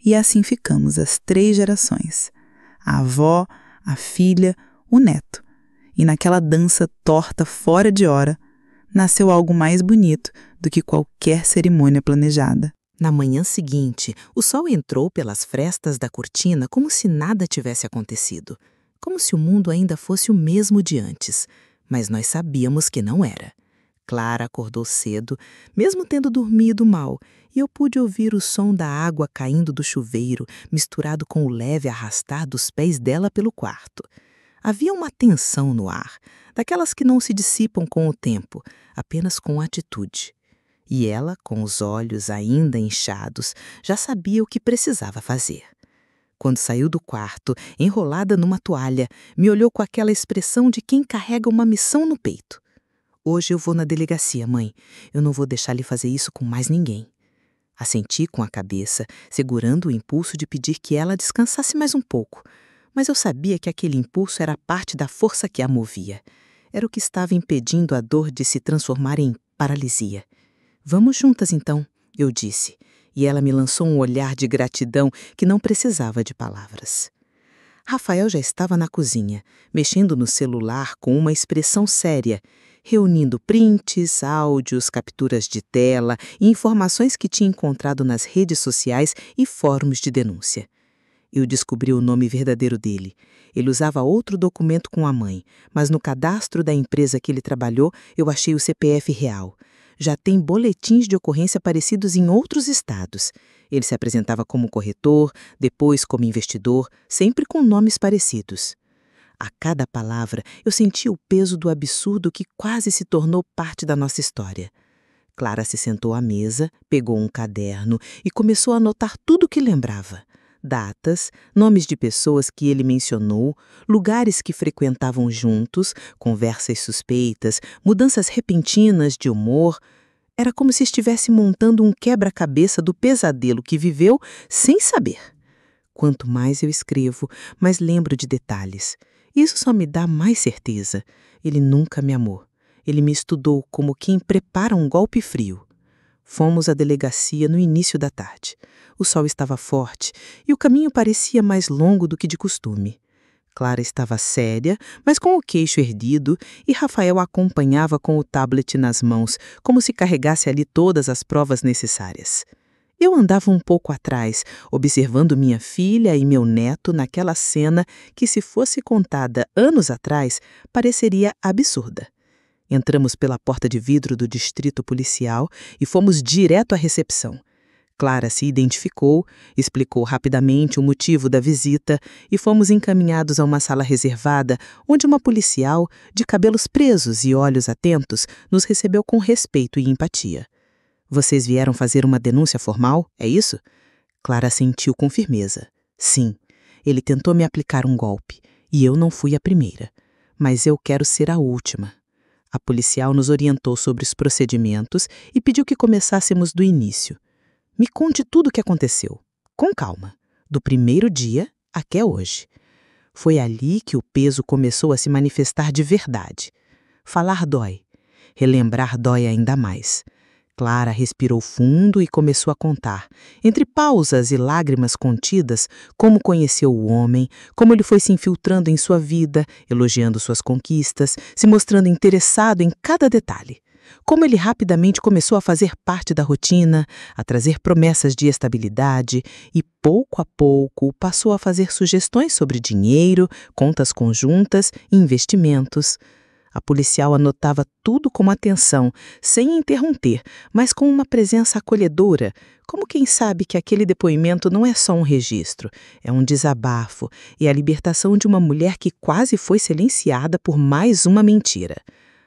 E assim ficamos as 3 gerações. A avó, a filha, o neto. E naquela dança torta fora de hora, nasceu algo mais bonito do que qualquer cerimônia planejada. Na manhã seguinte, o sol entrou pelas frestas da cortina como se nada tivesse acontecido, como se o mundo ainda fosse o mesmo de antes, mas nós sabíamos que não era. Clara acordou cedo, mesmo tendo dormido mal, e eu pude ouvir o som da água caindo do chuveiro, misturado com o leve arrastar dos pés dela pelo quarto. Havia uma tensão no ar, daquelas que não se dissipam com o tempo, apenas com atitude. E ela, com os olhos ainda inchados, já sabia o que precisava fazer. Quando saiu do quarto, enrolada numa toalha, me olhou com aquela expressão de quem carrega uma missão no peito. "Hoje eu vou na delegacia, mãe. Eu não vou deixar lhe fazer isso com mais ninguém." Assenti com a cabeça, segurando o impulso de pedir que ela descansasse mais um pouco. Mas eu sabia que aquele impulso era parte da força que a movia. Era o que estava impedindo a dor de se transformar em paralisia. "Vamos juntas, então", eu disse, e ela me lançou um olhar de gratidão que não precisava de palavras. Rafael já estava na cozinha, mexendo no celular com uma expressão séria, reunindo prints, áudios, capturas de tela e informações que tinha encontrado nas redes sociais e fóruns de denúncia. Eu descobri o nome verdadeiro dele. Ele usava outro documento com a mãe, mas no cadastro da empresa que ele trabalhou, eu achei o CPF real. Já tem boletins de ocorrência parecidos em outros estados. Ele se apresentava como corretor, depois como investidor, sempre com nomes parecidos. A cada palavra, eu sentia o peso do absurdo que quase se tornou parte da nossa história. Clara se sentou à mesa, pegou um caderno e começou a anotar tudo o que lembrava. Datas, nomes de pessoas que ele mencionou, lugares que frequentavam juntos, conversas suspeitas, mudanças repentinas de humor. Era como se estivesse montando um quebra-cabeça do pesadelo que viveu sem saber. Quanto mais eu escrevo, mais lembro de detalhes. Isso só me dá mais certeza. Ele nunca me amou. Ele me estudou como quem prepara um golpe frio. Fomos à delegacia no início da tarde. O sol estava forte e o caminho parecia mais longo do que de costume. Clara estava séria, mas com o queixo erguido, e Rafael a acompanhava com o tablet nas mãos, como se carregasse ali todas as provas necessárias. Eu andava um pouco atrás, observando minha filha e meu neto naquela cena que, se fosse contada anos atrás, pareceria absurda. Entramos pela porta de vidro do distrito policial e fomos direto à recepção. Clara se identificou, explicou rapidamente o motivo da visita e fomos encaminhados a uma sala reservada, onde uma policial, de cabelos presos e olhos atentos, nos recebeu com respeito e empatia. "Vocês vieram fazer uma denúncia formal, é isso?" Clara assentiu com firmeza. "Sim, ele tentou me aplicar um golpe, e eu não fui a primeira. Mas eu quero ser a última." A policial nos orientou sobre os procedimentos e pediu que começássemos do início. "Me conte tudo o que aconteceu, com calma, do primeiro dia até hoje." Foi ali que o peso começou a se manifestar de verdade. Falar dói, relembrar dói ainda mais. Clara respirou fundo e começou a contar, entre pausas e lágrimas contidas, como conheceu o homem, como ele foi se infiltrando em sua vida, elogiando suas conquistas, se mostrando interessado em cada detalhe. Como ele rapidamente começou a fazer parte da rotina, a trazer promessas de estabilidade e, pouco a pouco, passou a fazer sugestões sobre dinheiro, contas conjuntas e investimentos. A policial anotava tudo com atenção, sem interromper, mas com uma presença acolhedora, como quem sabe que aquele depoimento não é só um registro, é um desabafo e a libertação de uma mulher que quase foi silenciada por mais uma mentira.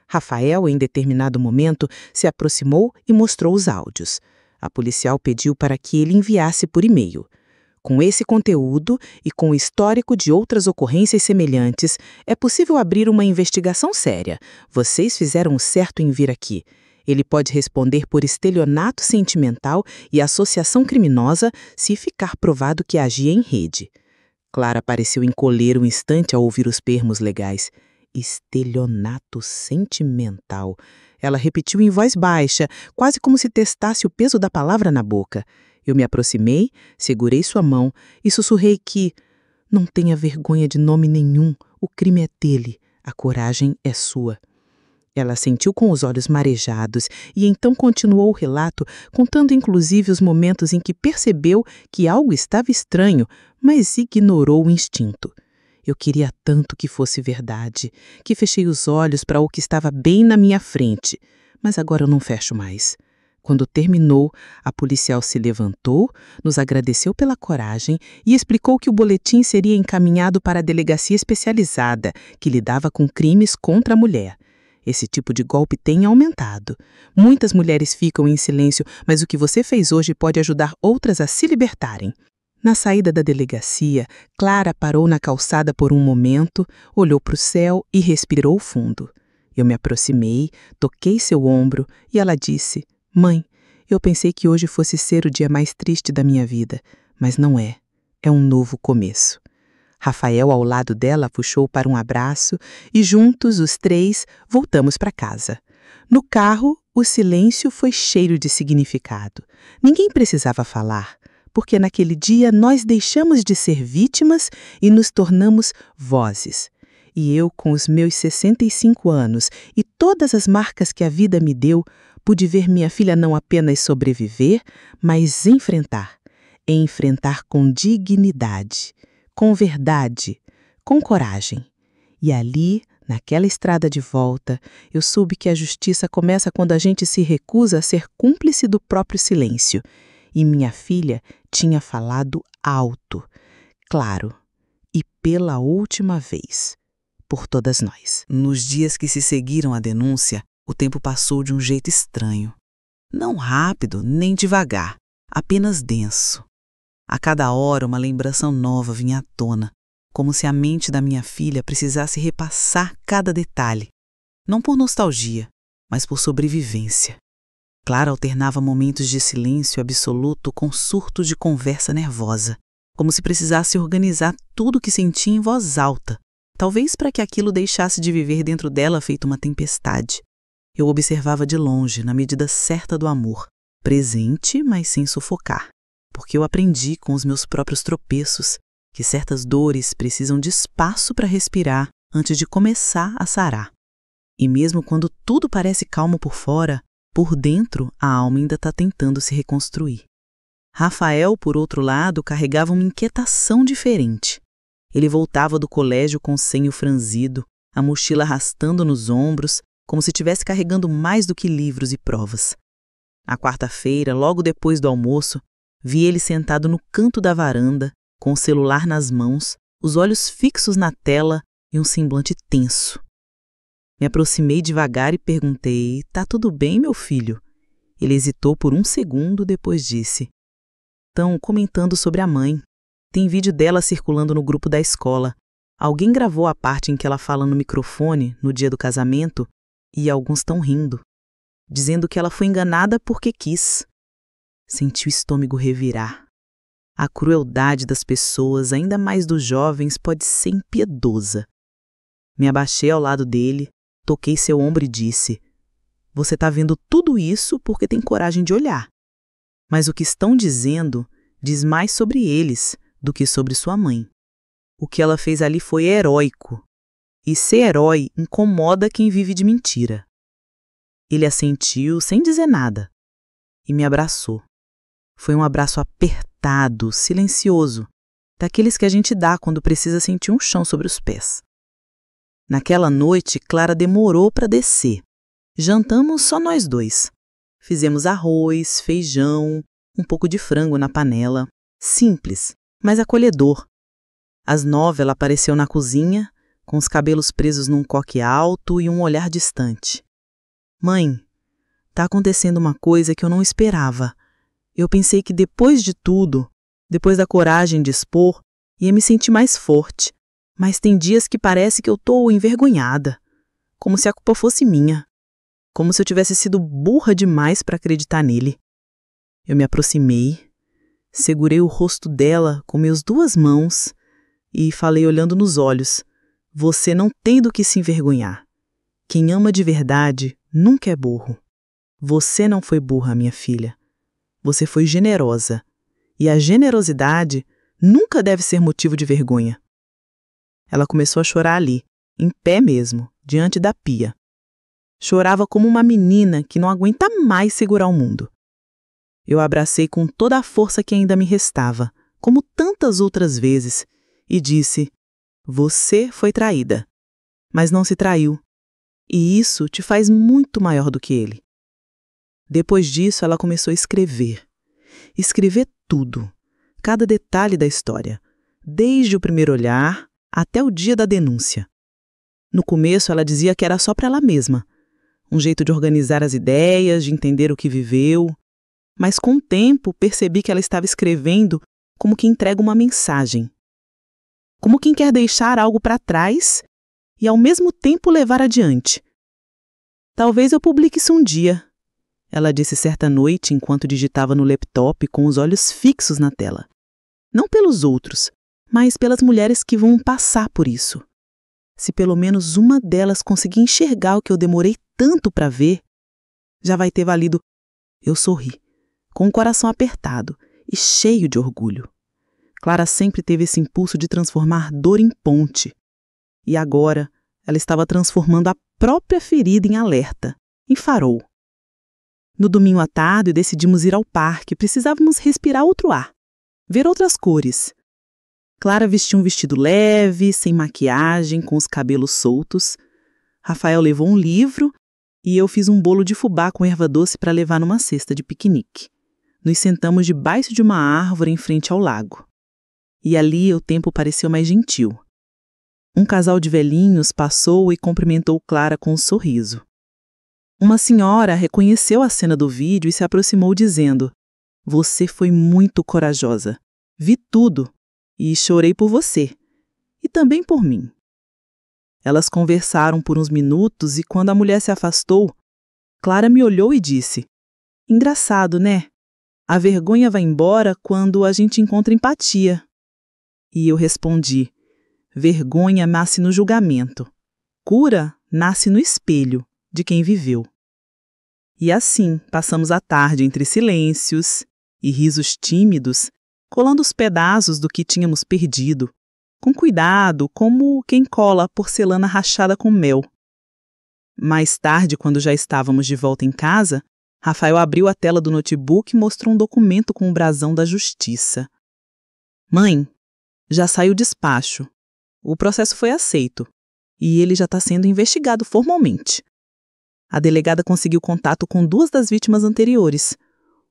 Rafael, em determinado momento, se aproximou e mostrou os áudios. A policial pediu para que ele enviasse por e-mail. Com esse conteúdo e com o histórico de outras ocorrências semelhantes, é possível abrir uma investigação séria. Vocês fizeram o certo em vir aqui. Ele pode responder por estelionato sentimental e associação criminosa se ficar provado que agia em rede. Clara pareceu encolher um instante ao ouvir os termos legais. Estelionato sentimental. Ela repetiu em voz baixa, quase como se testasse o peso da palavra na boca. Eu me aproximei, segurei sua mão e sussurrei que não tenha vergonha de nome nenhum, o crime é dele, a coragem é sua. Ela sentiu com os olhos marejados e então continuou o relato, contando inclusive os momentos em que percebeu que algo estava estranho, mas ignorou o instinto. Eu queria tanto que fosse verdade, que fechei os olhos para o que estava bem na minha frente, mas agora eu não fecho mais. Quando terminou, a policial se levantou, nos agradeceu pela coragem e explicou que o boletim seria encaminhado para a delegacia especializada, que lidava com crimes contra a mulher. Esse tipo de golpe tem aumentado. Muitas mulheres ficam em silêncio, mas o que você fez hoje pode ajudar outras a se libertarem. Na saída da delegacia, Clara parou na calçada por um momento, olhou para o céu e respirou fundo. Eu me aproximei, toquei seu ombro e ela disse: Mãe, eu pensei que hoje fosse ser o dia mais triste da minha vida, mas não é. É um novo começo. Rafael, ao lado dela, puxou para um abraço e juntos, os três, voltamos para casa. No carro, o silêncio foi cheio de significado. Ninguém precisava falar, porque naquele dia nós deixamos de ser vítimas e nos tornamos vozes. E eu, com os meus 65 anos e todas as marcas que a vida me deu, pude ver minha filha não apenas sobreviver, mas enfrentar. Enfrentar com dignidade, com verdade, com coragem. E ali, naquela estrada de volta, eu soube que a justiça começa quando a gente se recusa a ser cúmplice do próprio silêncio. E minha filha tinha falado alto, claro, e pela última vez, por todas nós. Nos dias que se seguiram à denúncia, o tempo passou de um jeito estranho. Não rápido, nem devagar, apenas denso. A cada hora uma lembrança nova vinha à tona, como se a mente da minha filha precisasse repassar cada detalhe, não por nostalgia, mas por sobrevivência. Clara alternava momentos de silêncio absoluto com surtos de conversa nervosa, como se precisasse organizar tudo o que sentia em voz alta, talvez para que aquilo deixasse de viver dentro dela feito uma tempestade. Eu observava de longe, na medida certa do amor, presente, mas sem sufocar, porque eu aprendi com os meus próprios tropeços que certas dores precisam de espaço para respirar antes de começar a sarar. E mesmo quando tudo parece calmo por fora, por dentro a alma ainda está tentando se reconstruir. Rafael, por outro lado, carregava uma inquietação diferente. Ele voltava do colégio com o senho franzido, a mochila arrastando nos ombros, como se estivesse carregando mais do que livros e provas. Na quarta-feira, logo depois do almoço, vi ele sentado no canto da varanda, com o celular nas mãos, os olhos fixos na tela e um semblante tenso. Me aproximei devagar e perguntei: "Tá tudo bem, meu filho?" Ele hesitou por um segundo, depois disse: "Estão comentando sobre a mãe. Tem vídeo dela circulando no grupo da escola. Alguém gravou a parte em que ela fala no microfone no dia do casamento e alguns estão rindo, dizendo que ela foi enganada porque quis." Senti o estômago revirar. A crueldade das pessoas, ainda mais dos jovens, pode ser impiedosa. Me abaixei ao lado dele, toquei seu ombro e disse: "Você está vendo tudo isso porque tem coragem de olhar. Mas o que estão dizendo diz mais sobre eles do que sobre sua mãe. O que ela fez ali foi heróico. E ser herói incomoda quem vive de mentira." Ele assentiu sem dizer nada e me abraçou. Foi um abraço apertado, silencioso, daqueles que a gente dá quando precisa sentir um chão sobre os pés. Naquela noite, Clara demorou para descer. Jantamos só nós dois. Fizemos arroz, feijão, um pouco de frango na panela. Simples, mas acolhedor. Às 9 ela apareceu na cozinha, com os cabelos presos num coque alto e um olhar distante. Mãe, tá acontecendo uma coisa que eu não esperava. Eu pensei que depois de tudo, depois da coragem de expor, ia me sentir mais forte. Mas tem dias que parece que eu tô envergonhada, como se a culpa fosse minha, como se eu tivesse sido burra demais para acreditar nele. Eu me aproximei, segurei o rosto dela com meus 2 mãos e falei olhando nos olhos: você não tem do que se envergonhar. Quem ama de verdade nunca é burro. Você não foi burra, minha filha. Você foi generosa. E a generosidade nunca deve ser motivo de vergonha. Ela começou a chorar ali, em pé mesmo, diante da pia. Chorava como uma menina que não aguenta mais segurar o mundo. Eu a abracei com toda a força que ainda me restava, como tantas outras vezes, e disse: você foi traída, mas não se traiu. E isso te faz muito maior do que ele. Depois disso, ela começou a escrever. Escrever tudo, cada detalhe da história, desde o primeiro olhar até o dia da denúncia. No começo, ela dizia que era só para ela mesma, um jeito de organizar as ideias, de entender o que viveu. Mas com o tempo, percebi que ela estava escrevendo como quem entrega uma mensagem. Como quem quer deixar algo para trás e ao mesmo tempo levar adiante. Talvez eu publique isso um dia, ela disse certa noite enquanto digitava no laptop com os olhos fixos na tela. Não pelos outros, mas pelas mulheres que vão passar por isso. Se pelo menos uma delas conseguir enxergar o que eu demorei tanto para ver, já vai ter valido. Eu sorri, com o coração apertado e cheio de orgulho. Clara sempre teve esse impulso de transformar dor em ponte. E agora ela estava transformando a própria ferida em alerta, em farol. No domingo à tarde decidimos ir ao parque, precisávamos respirar outro ar, ver outras cores. Clara vestiu um vestido leve, sem maquiagem, com os cabelos soltos. Rafael levou um livro e eu fiz um bolo de fubá com erva doce para levar numa cesta de piquenique. Nos sentamos debaixo de uma árvore em frente ao lago. E ali o tempo pareceu mais gentil. Um casal de velhinhos passou e cumprimentou Clara com um sorriso. Uma senhora reconheceu a cena do vídeo e se aproximou dizendo: você foi muito corajosa. Vi tudo e chorei por você. E também por mim. Elas conversaram por uns minutos e quando a mulher se afastou, Clara me olhou e disse: engraçado, né? A vergonha vai embora quando a gente encontra empatia. E eu respondi: vergonha nasce no julgamento. Cura nasce no espelho de quem viveu. E assim passamos a tarde entre silêncios e risos tímidos, colando os pedaços do que tínhamos perdido, com cuidado, como quem cola a porcelana rachada com mel. Mais tarde, quando já estávamos de volta em casa, Rafael abriu a tela do notebook e mostrou um documento com o brasão da justiça. Mãe, já saiu o despacho. O processo foi aceito e ele já está sendo investigado formalmente. A delegada conseguiu contato com 2 das vítimas anteriores.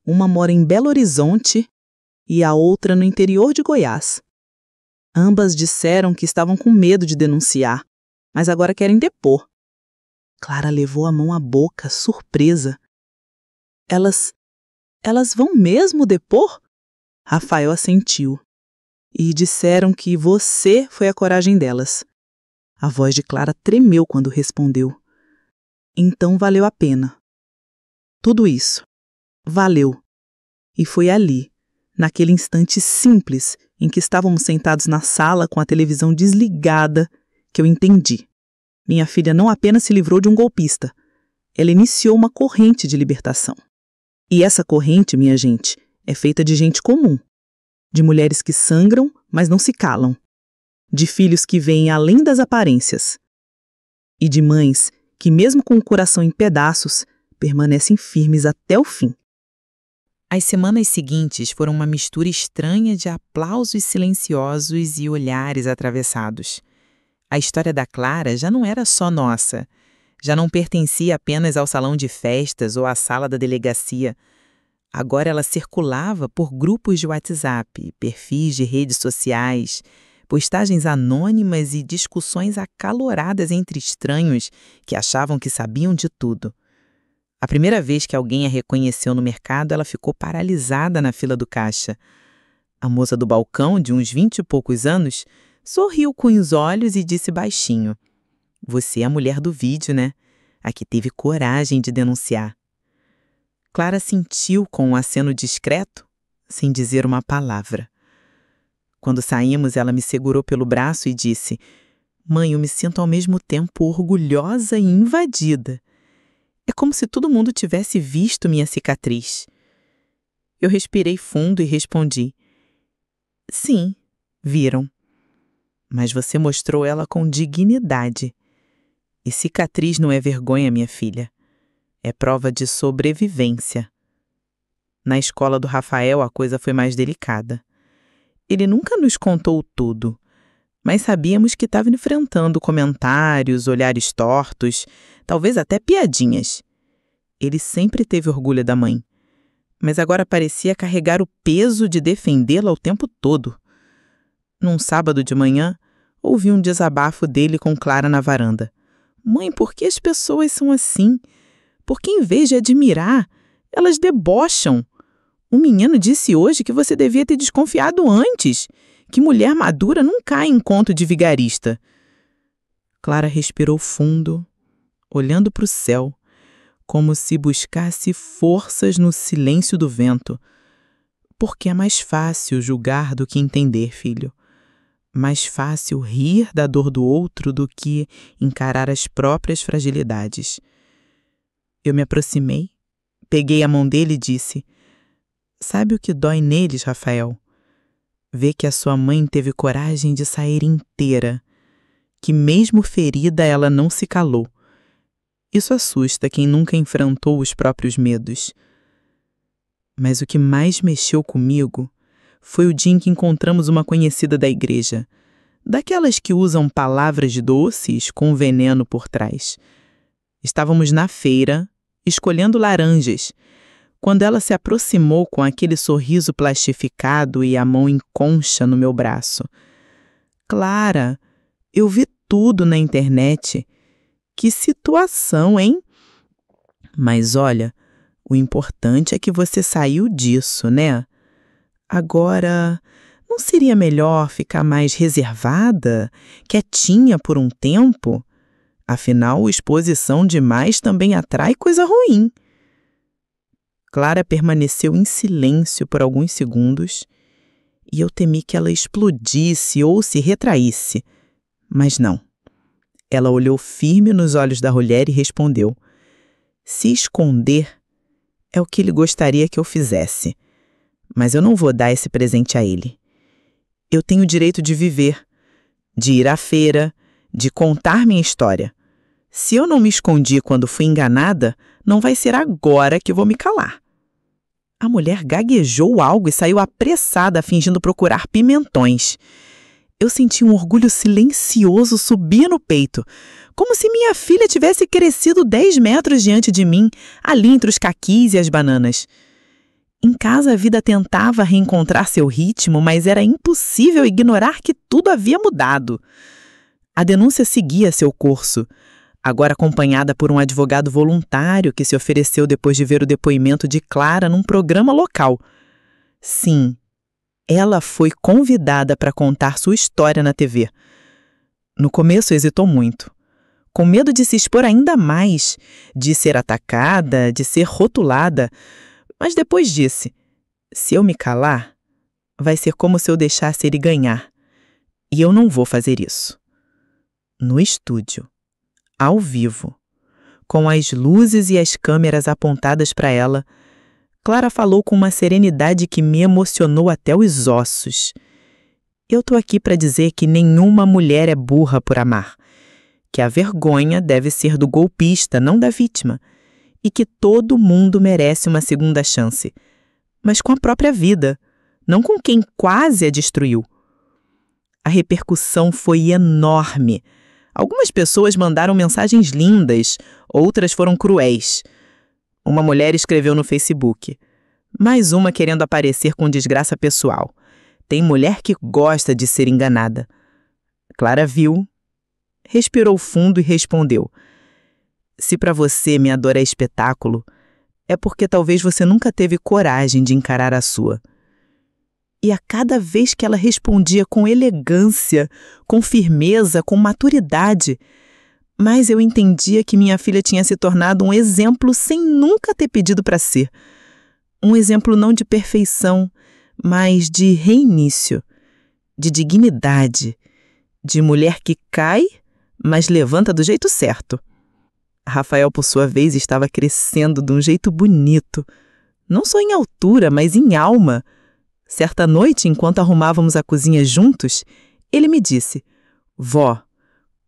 Uma mora em Belo Horizonte e a outra no interior de Goiás. Ambas disseram que estavam com medo de denunciar, mas agora querem depor. Clara levou a mão à boca, surpresa. Elas vão mesmo depor? Rafael assentiu. E disseram que você foi a coragem delas. A voz de Clara tremeu quando respondeu. Então valeu a pena. Tudo isso. Valeu. E foi ali, naquele instante simples em que estávamos sentados na sala com a televisão desligada, que eu entendi. Minha filha não apenas se livrou de um golpista, ela iniciou uma corrente de libertação. E essa corrente, minha gente, é feita de gente comum. De mulheres que sangram, mas não se calam. De filhos que veem além das aparências. E de mães que, mesmo com o coração em pedaços, permanecem firmes até o fim. As semanas seguintes foram uma mistura estranha de aplausos silenciosos e olhares atravessados. A história da Clara já não era só nossa. Já não pertencia apenas ao salão de festas ou à sala da delegacia. Agora ela circulava por grupos de WhatsApp, perfis de redes sociais, postagens anônimas e discussões acaloradas entre estranhos que achavam que sabiam de tudo. A primeira vez que alguém a reconheceu no mercado, ela ficou paralisada na fila do caixa. A moça do balcão, de uns 20 e poucos anos, sorriu com os olhos e disse baixinho: "Você é a mulher do vídeo, né? A que teve coragem de denunciar." Clara sentiu com um aceno discreto, sem dizer uma palavra. Quando saímos, ela me segurou pelo braço e disse: "Mãe, eu me sinto ao mesmo tempo orgulhosa e invadida. É como se todo mundo tivesse visto minha cicatriz." Eu respirei fundo e respondi: "Sim, viram. Mas você mostrou ela com dignidade. E cicatriz não é vergonha, minha filha. É prova de sobrevivência." Na escola do Rafael, a coisa foi mais delicada. Ele nunca nos contou tudo, mas sabíamos que estava enfrentando comentários, olhares tortos, talvez até piadinhas. Ele sempre teve orgulho da mãe, mas agora parecia carregar o peso de defendê-la o tempo todo. Num sábado de manhã, ouvi um desabafo dele com Clara na varanda. "Mãe, por que as pessoas são assim? Porque em vez de admirar, elas debocham. O menino disse hoje que você devia ter desconfiado antes, que mulher madura não cai em conto de vigarista." Clara respirou fundo, olhando para o céu, como se buscasse forças no silêncio do vento. "Porque é mais fácil julgar do que entender, filho. Mais fácil rir da dor do outro do que encarar as próprias fragilidades." Eu me aproximei, peguei a mão dele e disse: "Sabe o que dói neles, Rafael? Ver que a sua mãe teve coragem de sair inteira, que mesmo ferida ela não se calou. Isso assusta quem nunca enfrentou os próprios medos. Mas o que mais mexeu comigo foi o dia em que encontramos uma conhecida da igreja, daquelas que usam palavras doces com veneno por trás. Estávamos na feira, escolhendo laranjas, quando ela se aproximou com aquele sorriso plastificado e a mão em concha no meu braço. "Clara, eu vi tudo na internet. Que situação, hein? Mas olha, o importante é que você saiu disso, né? Agora, não seria melhor ficar mais reservada, quietinha por um tempo? Afinal, exposição demais também atrai coisa ruim." Clara permaneceu em silêncio por alguns segundos e eu temi que ela explodisse ou se retraísse. Mas não. Ela olhou firme nos olhos da mulher e respondeu: "Se esconder é o que ele gostaria que eu fizesse. Mas eu não vou dar esse presente a ele. Eu tenho o direito de viver, de ir à feira, de contar minha história. Se eu não me escondi quando fui enganada, não vai ser agora que vou me calar." A mulher gaguejou algo e saiu apressada, fingindo procurar pimentões. Eu senti um orgulho silencioso subir no peito, como se minha filha tivesse crescido 10 metros diante de mim, ali entre os caquis e as bananas. Em casa, a vida tentava reencontrar seu ritmo, mas era impossível ignorar que tudo havia mudado. A denúncia seguia seu curso, agora acompanhada por um advogado voluntário que se ofereceu depois de ver o depoimento de Clara num programa local. Sim, ela foi convidada para contar sua história na TV. No começo hesitou muito, com medo de se expor ainda mais, de ser atacada, de ser rotulada, mas depois disse: "Se eu me calar, vai ser como se eu deixasse ele ganhar, e eu não vou fazer isso." No estúdio, ao vivo, com as luzes e as câmeras apontadas para ela, Clara falou com uma serenidade que me emocionou até os ossos. Eu tô aqui para dizer que nenhuma mulher é burra por amar, que a vergonha deve ser do golpista, não da vítima, e que todo mundo merece uma segunda chance, mas com a própria vida, não com quem quase a destruiu. A repercussão foi enorme. Algumas pessoas mandaram mensagens lindas, outras foram cruéis. Uma mulher escreveu no Facebook: mais uma querendo aparecer com desgraça pessoal. Tem mulher que gosta de ser enganada. Clara viu, respirou fundo e respondeu: se para você minha dor é espetáculo, é porque talvez você nunca teve coragem de encarar a sua. E a cada vez que ela respondia com elegância, com firmeza, com maturidade, mais eu entendia que minha filha tinha se tornado um exemplo sem nunca ter pedido para ser. Um exemplo não de perfeição, mas de reinício, de dignidade, de mulher que cai, mas levanta do jeito certo. Rafael, por sua vez, estava crescendo de um jeito bonito, não só em altura, mas em alma. Certa noite, enquanto arrumávamos a cozinha juntos, ele me disse: vó,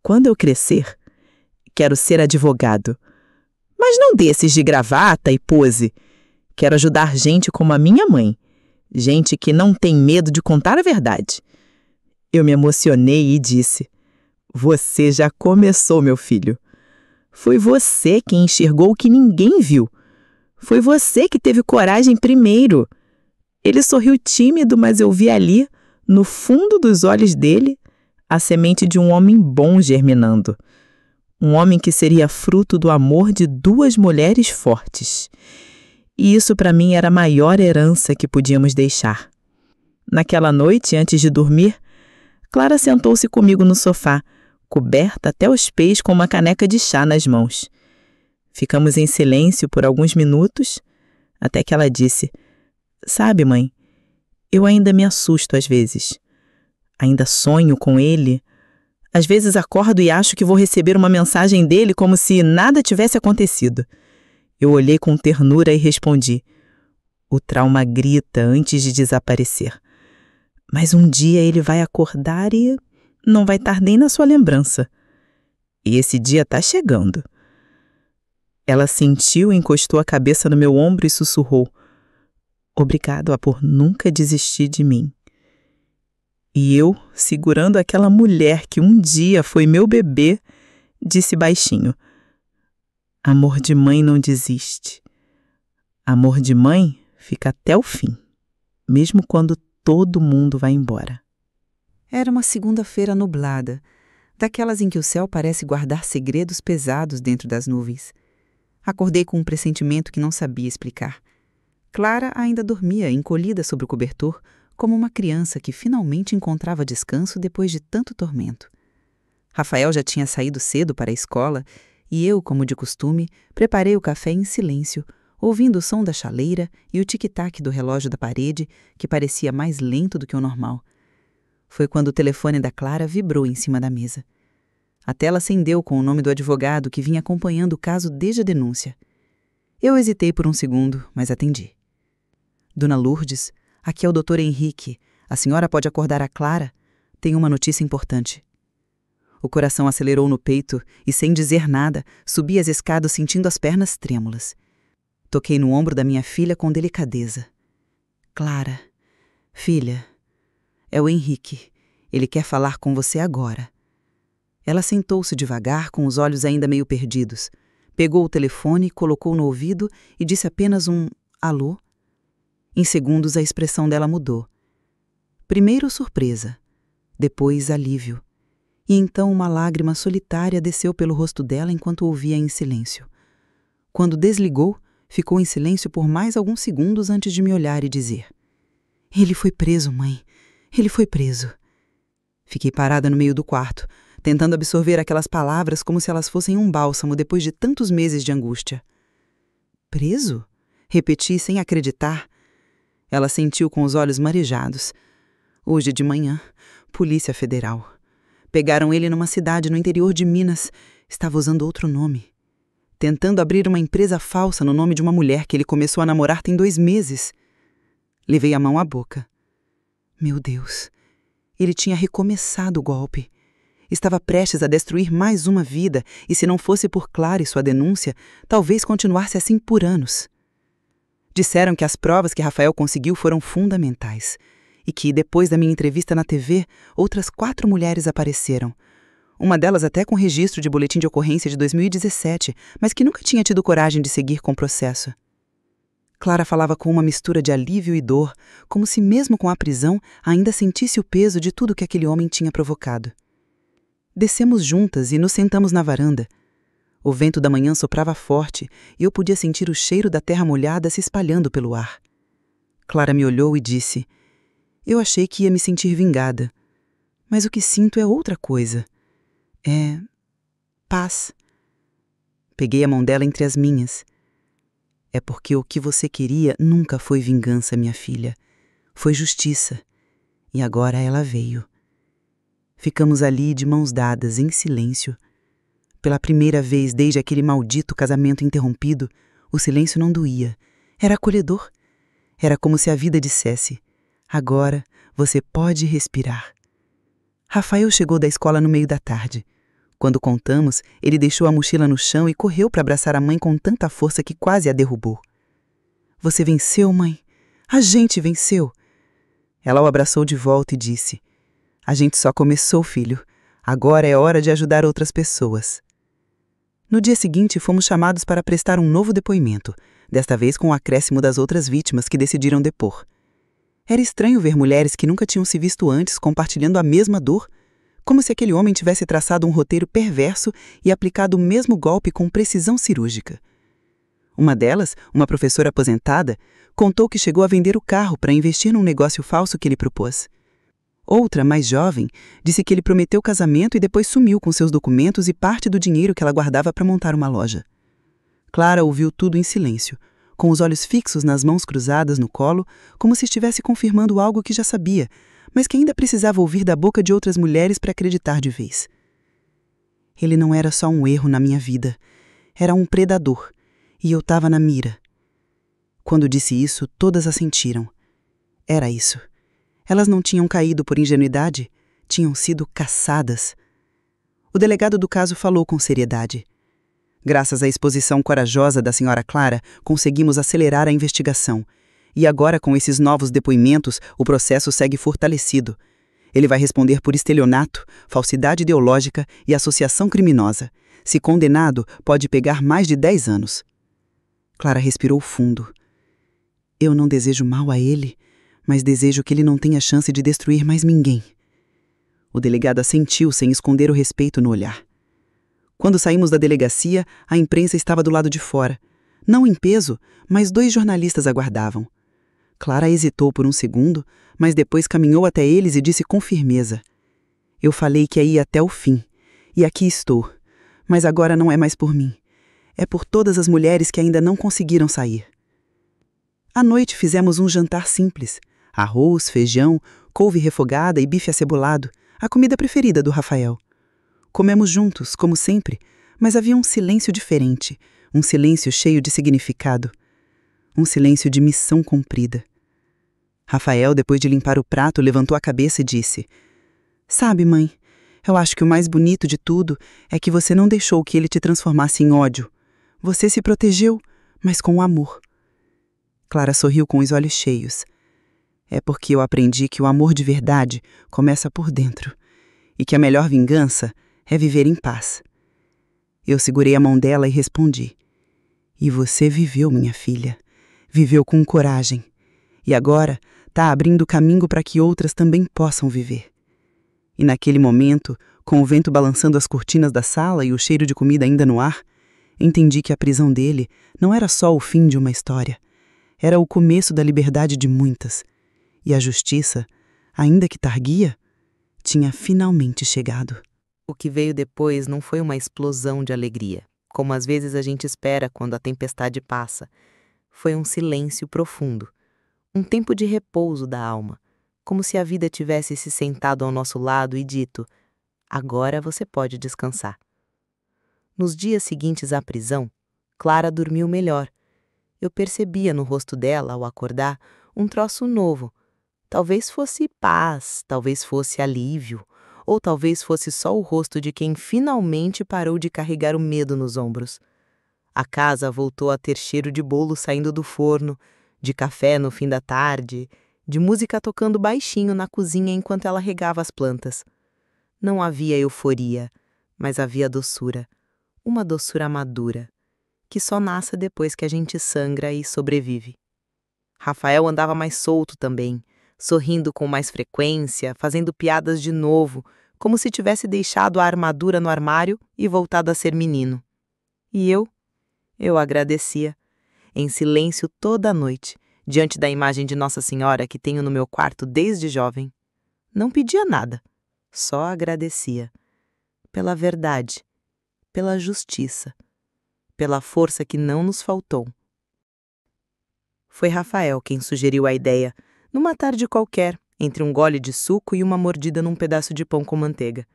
quando eu crescer, quero ser advogado. Mas não desses de gravata e pose. Quero ajudar gente como a minha mãe. Gente que não tem medo de contar a verdade. Eu me emocionei e disse: você já começou, meu filho. Foi você quem enxergou o que ninguém viu. Foi você que teve coragem primeiro. Ele sorriu tímido, mas eu vi ali, no fundo dos olhos dele, a semente de um homem bom germinando. Um homem que seria fruto do amor de duas mulheres fortes. E isso para mim era a maior herança que podíamos deixar. Naquela noite, antes de dormir, Clara sentou-se comigo no sofá, coberta até os pés com uma caneca de chá nas mãos. Ficamos em silêncio por alguns minutos, até que ela disse: sabe, mãe, eu ainda me assusto às vezes. Ainda sonho com ele. Às vezes acordo e acho que vou receber uma mensagem dele como se nada tivesse acontecido. Eu olhei com ternura e respondi: o trauma grita antes de desaparecer. Mas um dia ele vai acordar e não vai estar nem na sua lembrança. E esse dia está chegando. Ela sentiu e encostou a cabeça no meu ombro e sussurrou: obrigado por nunca desistir de mim. E eu, segurando aquela mulher que um dia foi meu bebê, disse baixinho: amor de mãe não desiste. Amor de mãe fica até o fim, mesmo quando todo mundo vai embora. Era uma segunda-feira nublada, daquelas em que o céu parece guardar segredos pesados dentro das nuvens. Acordei com um pressentimento que não sabia explicar. Clara ainda dormia, encolhida sobre o cobertor, como uma criança que finalmente encontrava descanso depois de tanto tormento. Rafael já tinha saído cedo para a escola e eu, como de costume, preparei o café em silêncio, ouvindo o som da chaleira e o tic-tac do relógio da parede, que parecia mais lento do que o normal. Foi quando o telefone da Clara vibrou em cima da mesa. A tela acendeu com o nome do advogado que vinha acompanhando o caso desde a denúncia. Eu hesitei por um segundo, mas atendi. Dona Lourdes, aqui é o Dr. Henrique. A senhora pode acordar a Clara? Tenho uma notícia importante. O coração acelerou no peito e, sem dizer nada, subi as escadas sentindo as pernas trêmulas. Toquei no ombro da minha filha com delicadeza. Clara, filha, é o Henrique. Ele quer falar com você agora. Ela sentou-se devagar, com os olhos ainda meio perdidos. Pegou o telefone, colocou no ouvido e disse apenas um alô. Em segundos a expressão dela mudou. Primeiro surpresa, depois alívio. E então uma lágrima solitária desceu pelo rosto dela enquanto ouvia em silêncio. Quando desligou, ficou em silêncio por mais alguns segundos antes de me olhar e dizer: ele foi preso, mãe. Ele foi preso. Fiquei parada no meio do quarto, tentando absorver aquelas palavras como se elas fossem um bálsamo depois de tantos meses de angústia. Preso? Repeti sem acreditar. Ela sentiu com os olhos marejados. Hoje de manhã, Polícia Federal. Pegaram ele numa cidade no interior de Minas. Estava usando outro nome. Tentando abrir uma empresa falsa no nome de uma mulher que ele começou a namorar tem 2 meses. Levei a mão à boca. Meu Deus, ele tinha recomeçado o golpe. Estava prestes a destruir mais uma vida e, se não fosse por Clara e sua denúncia, talvez continuasse assim por anos. Disseram que as provas que Rafael conseguiu foram fundamentais e que, depois da minha entrevista na TV, outras 4 mulheres apareceram. Uma delas até com registro de boletim de ocorrência de 2017, mas que nunca tinha tido coragem de seguir com o processo. Clara falava com uma mistura de alívio e dor, como se mesmo com a prisão ainda sentisse o peso de tudo que aquele homem tinha provocado. Descemos juntas e nos sentamos na varanda. O vento da manhã soprava forte e eu podia sentir o cheiro da terra molhada se espalhando pelo ar. Clara me olhou e disse: eu achei que ia me sentir vingada, mas o que sinto é outra coisa. É paz. Peguei a mão dela entre as minhas. É porque o que você queria nunca foi vingança, minha filha. Foi justiça. E agora ela veio. Ficamos ali de mãos dadas, em silêncio. Pela primeira vez desde aquele maldito casamento interrompido, o silêncio não doía. Era acolhedor. Era como se a vida dissesse: agora você pode respirar. Rafael chegou da escola no meio da tarde. Quando contamos, ele deixou a mochila no chão e correu para abraçar a mãe com tanta força que quase a derrubou. Você venceu, mãe. A gente venceu. Ela o abraçou de volta e disse: a gente só começou, filho. Agora é hora de ajudar outras pessoas. No dia seguinte, fomos chamados para prestar um novo depoimento, desta vez com o acréscimo das outras vítimas que decidiram depor. Era estranho ver mulheres que nunca tinham se visto antes compartilhando a mesma dor, como se aquele homem tivesse traçado um roteiro perverso e aplicado o mesmo golpe com precisão cirúrgica. Uma delas, uma professora aposentada, contou que chegou a vender o carro para investir num negócio falso que ele propôs. Outra, mais jovem, disse que ele prometeu casamento e depois sumiu com seus documentos e parte do dinheiro que ela guardava para montar uma loja. Clara ouviu tudo em silêncio, com os olhos fixos nas mãos cruzadas no colo, como se estivesse confirmando algo que já sabia, mas que ainda precisava ouvir da boca de outras mulheres para acreditar de vez. Ele não era só um erro na minha vida, era um predador, e eu estava na mira. Quando disse isso, todas assentiram. Era isso. Elas não tinham caído por ingenuidade, tinham sido caçadas. O delegado do caso falou com seriedade. Graças à exposição corajosa da senhora Clara, conseguimos acelerar a investigação. E agora, com esses novos depoimentos, o processo segue fortalecido. Ele vai responder por estelionato, falsidade ideológica e associação criminosa. Se condenado, pode pegar mais de 10 anos. Clara respirou fundo. Eu não desejo mal a ele, mas desejo que ele não tenha chance de destruir mais ninguém. O delegado assentiu sem esconder o respeito no olhar. Quando saímos da delegacia, a imprensa estava do lado de fora. Não em peso, mas 2 jornalistas aguardavam. Clara hesitou por um segundo, mas depois caminhou até eles e disse com firmeza: eu falei que ia ir até o fim, e aqui estou. Mas agora não é mais por mim. É por todas as mulheres que ainda não conseguiram sair. À noite fizemos um jantar simples. Arroz, feijão, couve refogada e bife acebolado, a comida preferida do Rafael. Comemos juntos, como sempre, mas havia um silêncio diferente, um silêncio cheio de significado. Um silêncio de missão cumprida. Rafael, depois de limpar o prato, levantou a cabeça e disse: sabe, mãe, eu acho que o mais bonito de tudo é que você não deixou que ele te transformasse em ódio. Você se protegeu, mas com amor. Clara sorriu com os olhos cheios. É porque eu aprendi que o amor de verdade começa por dentro e que a melhor vingança é viver em paz. Eu segurei a mão dela e respondi: e você viveu, minha filha. Viveu com coragem. E agora está abrindo caminho para que outras também possam viver. E naquele momento, com o vento balançando as cortinas da sala e o cheiro de comida ainda no ar, entendi que a prisão dele não era só o fim de uma história. Era o começo da liberdade de muitas. E a justiça, ainda que tardia, tinha finalmente chegado. O que veio depois não foi uma explosão de alegria, como às vezes a gente espera quando a tempestade passa. Foi um silêncio profundo, um tempo de repouso da alma, como se a vida tivesse se sentado ao nosso lado e dito: agora você pode descansar. Nos dias seguintes à prisão, Clara dormiu melhor. Eu percebia no rosto dela, ao acordar, um troço novo. Talvez fosse paz, talvez fosse alívio, ou talvez fosse só o rosto de quem finalmente parou de carregar o medo nos ombros. A casa voltou a ter cheiro de bolo saindo do forno, de café no fim da tarde, de música tocando baixinho na cozinha enquanto ela regava as plantas. Não havia euforia, mas havia doçura, uma doçura madura, que só nasce depois que a gente sangra e sobrevive. Rafael andava mais solto também, sorrindo com mais frequência, fazendo piadas de novo, como se tivesse deixado a armadura no armário e voltado a ser menino. E eu agradecia, em silêncio toda a noite, diante da imagem de Nossa Senhora que tenho no meu quarto desde jovem. Não pedia nada, só agradecia. Pela verdade, pela justiça, pela força que não nos faltou. Foi Rafael quem sugeriu a ideia, numa tarde qualquer, entre um gole de suco e uma mordida num pedaço de pão com manteiga.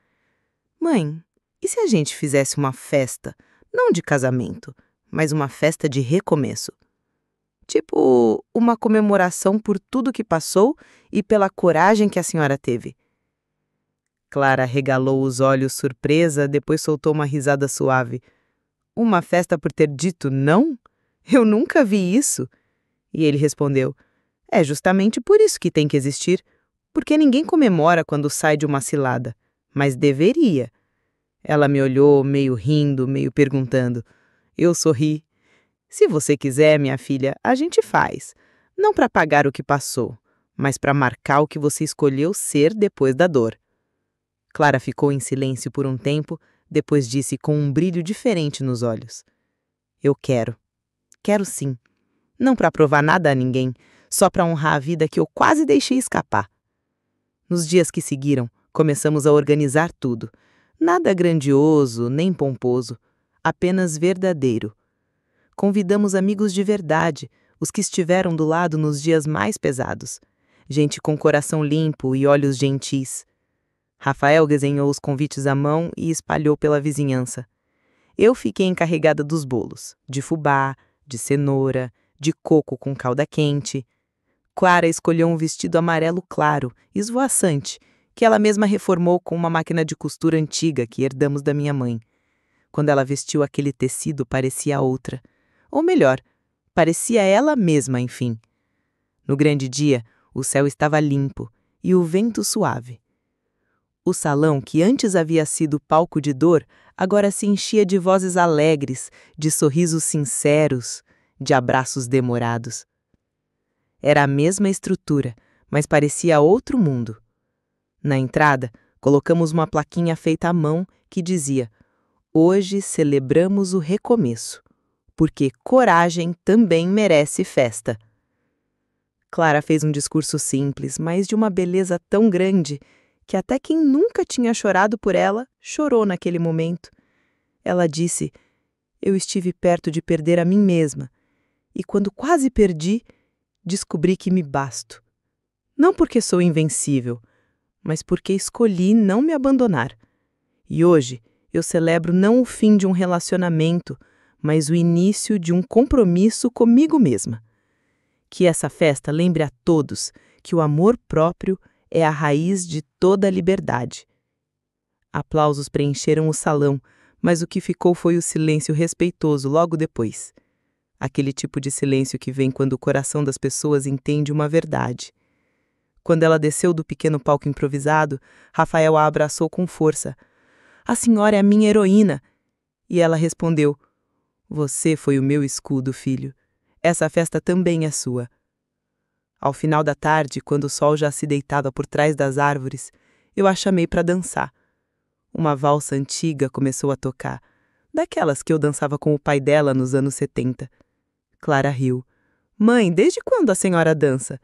Mãe, e se a gente fizesse uma festa, não de casamento, mas uma festa de recomeço? Tipo, uma comemoração por tudo que passou e pela coragem que a senhora teve. Clara regalou os olhos surpresa, depois soltou uma risada suave. Uma festa por ter dito não? Eu nunca vi isso. E ele respondeu, é justamente por isso que tem que existir, porque ninguém comemora quando sai de uma cilada, mas deveria. Ela me olhou, meio rindo, meio perguntando. Eu sorri. Se você quiser, minha filha, a gente faz. Não para pagar o que passou, mas para marcar o que você escolheu ser depois da dor. Clara ficou em silêncio por um tempo, depois disse com um brilho diferente nos olhos. Eu quero. Quero sim. Não para provar nada a ninguém, só para honrar a vida que eu quase deixei escapar. Nos dias que seguiram, começamos a organizar tudo. Nada grandioso, nem pomposo, apenas verdadeiro. Convidamos amigos de verdade, os que estiveram do lado nos dias mais pesados. Gente com coração limpo e olhos gentis. Rafael desenhou os convites à mão e espalhou pela vizinhança. Eu fiquei encarregada dos bolos, de fubá, de cenoura, de coco com calda quente. Clara escolheu um vestido amarelo claro, esvoaçante, que ela mesma reformou com uma máquina de costura antiga que herdamos da minha mãe. Quando ela vestiu aquele tecido, parecia outra. Ou melhor, parecia ela mesma, enfim. No grande dia, o céu estava limpo e o vento suave. O salão, que antes havia sido palco de dor, agora se enchia de vozes alegres, de sorrisos sinceros, de abraços demorados. Era a mesma estrutura, mas parecia outro mundo. Na entrada, colocamos uma plaquinha feita à mão que dizia: Hoje celebramos o recomeço, porque coragem também merece festa. Clara fez um discurso simples, mas de uma beleza tão grande que até quem nunca tinha chorado por ela chorou naquele momento. Ela disse: Eu estive perto de perder a mim mesma, e quando quase perdi, descobri que me basto. Não porque sou invencível, mas porque escolhi não me abandonar. E hoje eu celebro não o fim de um relacionamento, mas o início de um compromisso comigo mesma. Que essa festa lembre a todos que o amor próprio é a raiz de toda a liberdade. Aplausos preencheram o salão, mas o que ficou foi o silêncio respeitoso logo depois. Aquele tipo de silêncio que vem quando o coração das pessoas entende uma verdade. Quando ela desceu do pequeno palco improvisado, Rafael a abraçou com força. A senhora é a minha heroína. E ela respondeu: Você foi o meu escudo, filho. Essa festa também é sua. Ao final da tarde, quando o sol já se deitava por trás das árvores, eu a chamei para dançar. Uma valsa antiga começou a tocar, daquelas que eu dançava com o pai dela nos anos 70. Clara riu. Mãe, desde quando a senhora dança?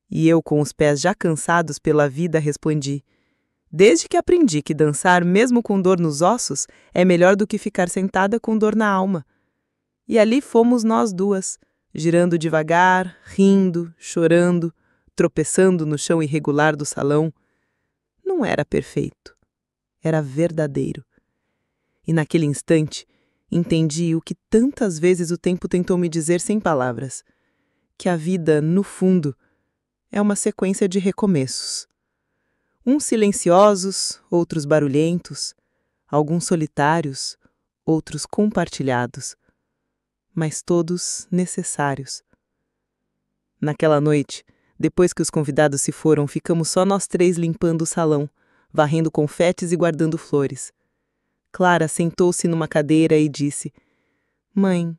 E eu, com os pés já cansados pela vida, respondi: Desde que aprendi que dançar, mesmo com dor nos ossos, é melhor do que ficar sentada com dor na alma. E ali fomos nós duas, girando devagar, rindo, chorando, tropeçando no chão irregular do salão. Não era perfeito, era verdadeiro. E naquele instante, entendi o que tantas vezes o tempo tentou me dizer sem palavras: que a vida, no fundo, é uma sequência de recomeços. Uns silenciosos, outros barulhentos, alguns solitários, outros compartilhados, mas todos necessários. Naquela noite, depois que os convidados se foram, ficamos só nós três limpando o salão, varrendo confetes e guardando flores. Clara sentou-se numa cadeira e disse: Mãe,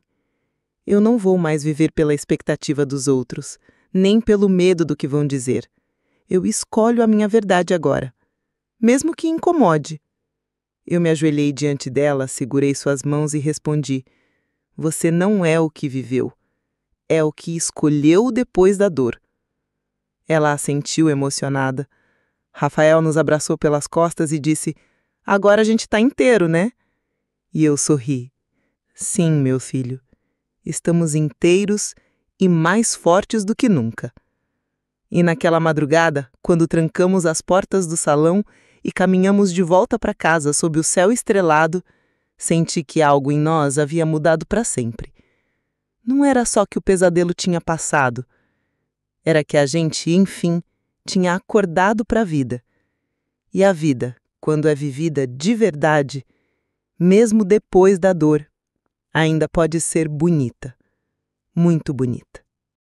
eu não vou mais viver pela expectativa dos outros, nem pelo medo do que vão dizer. Eu escolho a minha verdade agora, mesmo que incomode. Eu me ajoelhei diante dela, segurei suas mãos e respondi: Você não é o que viveu, é o que escolheu depois da dor. Ela assentiu emocionada. Rafael nos abraçou pelas costas e disse: Agora a gente está inteiro, né? E eu sorri. Sim, meu filho. Estamos inteiros e mais fortes do que nunca. E naquela madrugada, quando trancamos as portas do salão e caminhamos de volta para casa sob o céu estrelado, senti que algo em nós havia mudado para sempre. Não era só que o pesadelo tinha passado, era que a gente, enfim, tinha acordado para a vida. E a vida, quando é vivida de verdade, mesmo depois da dor, ainda pode ser bonita, muito bonita.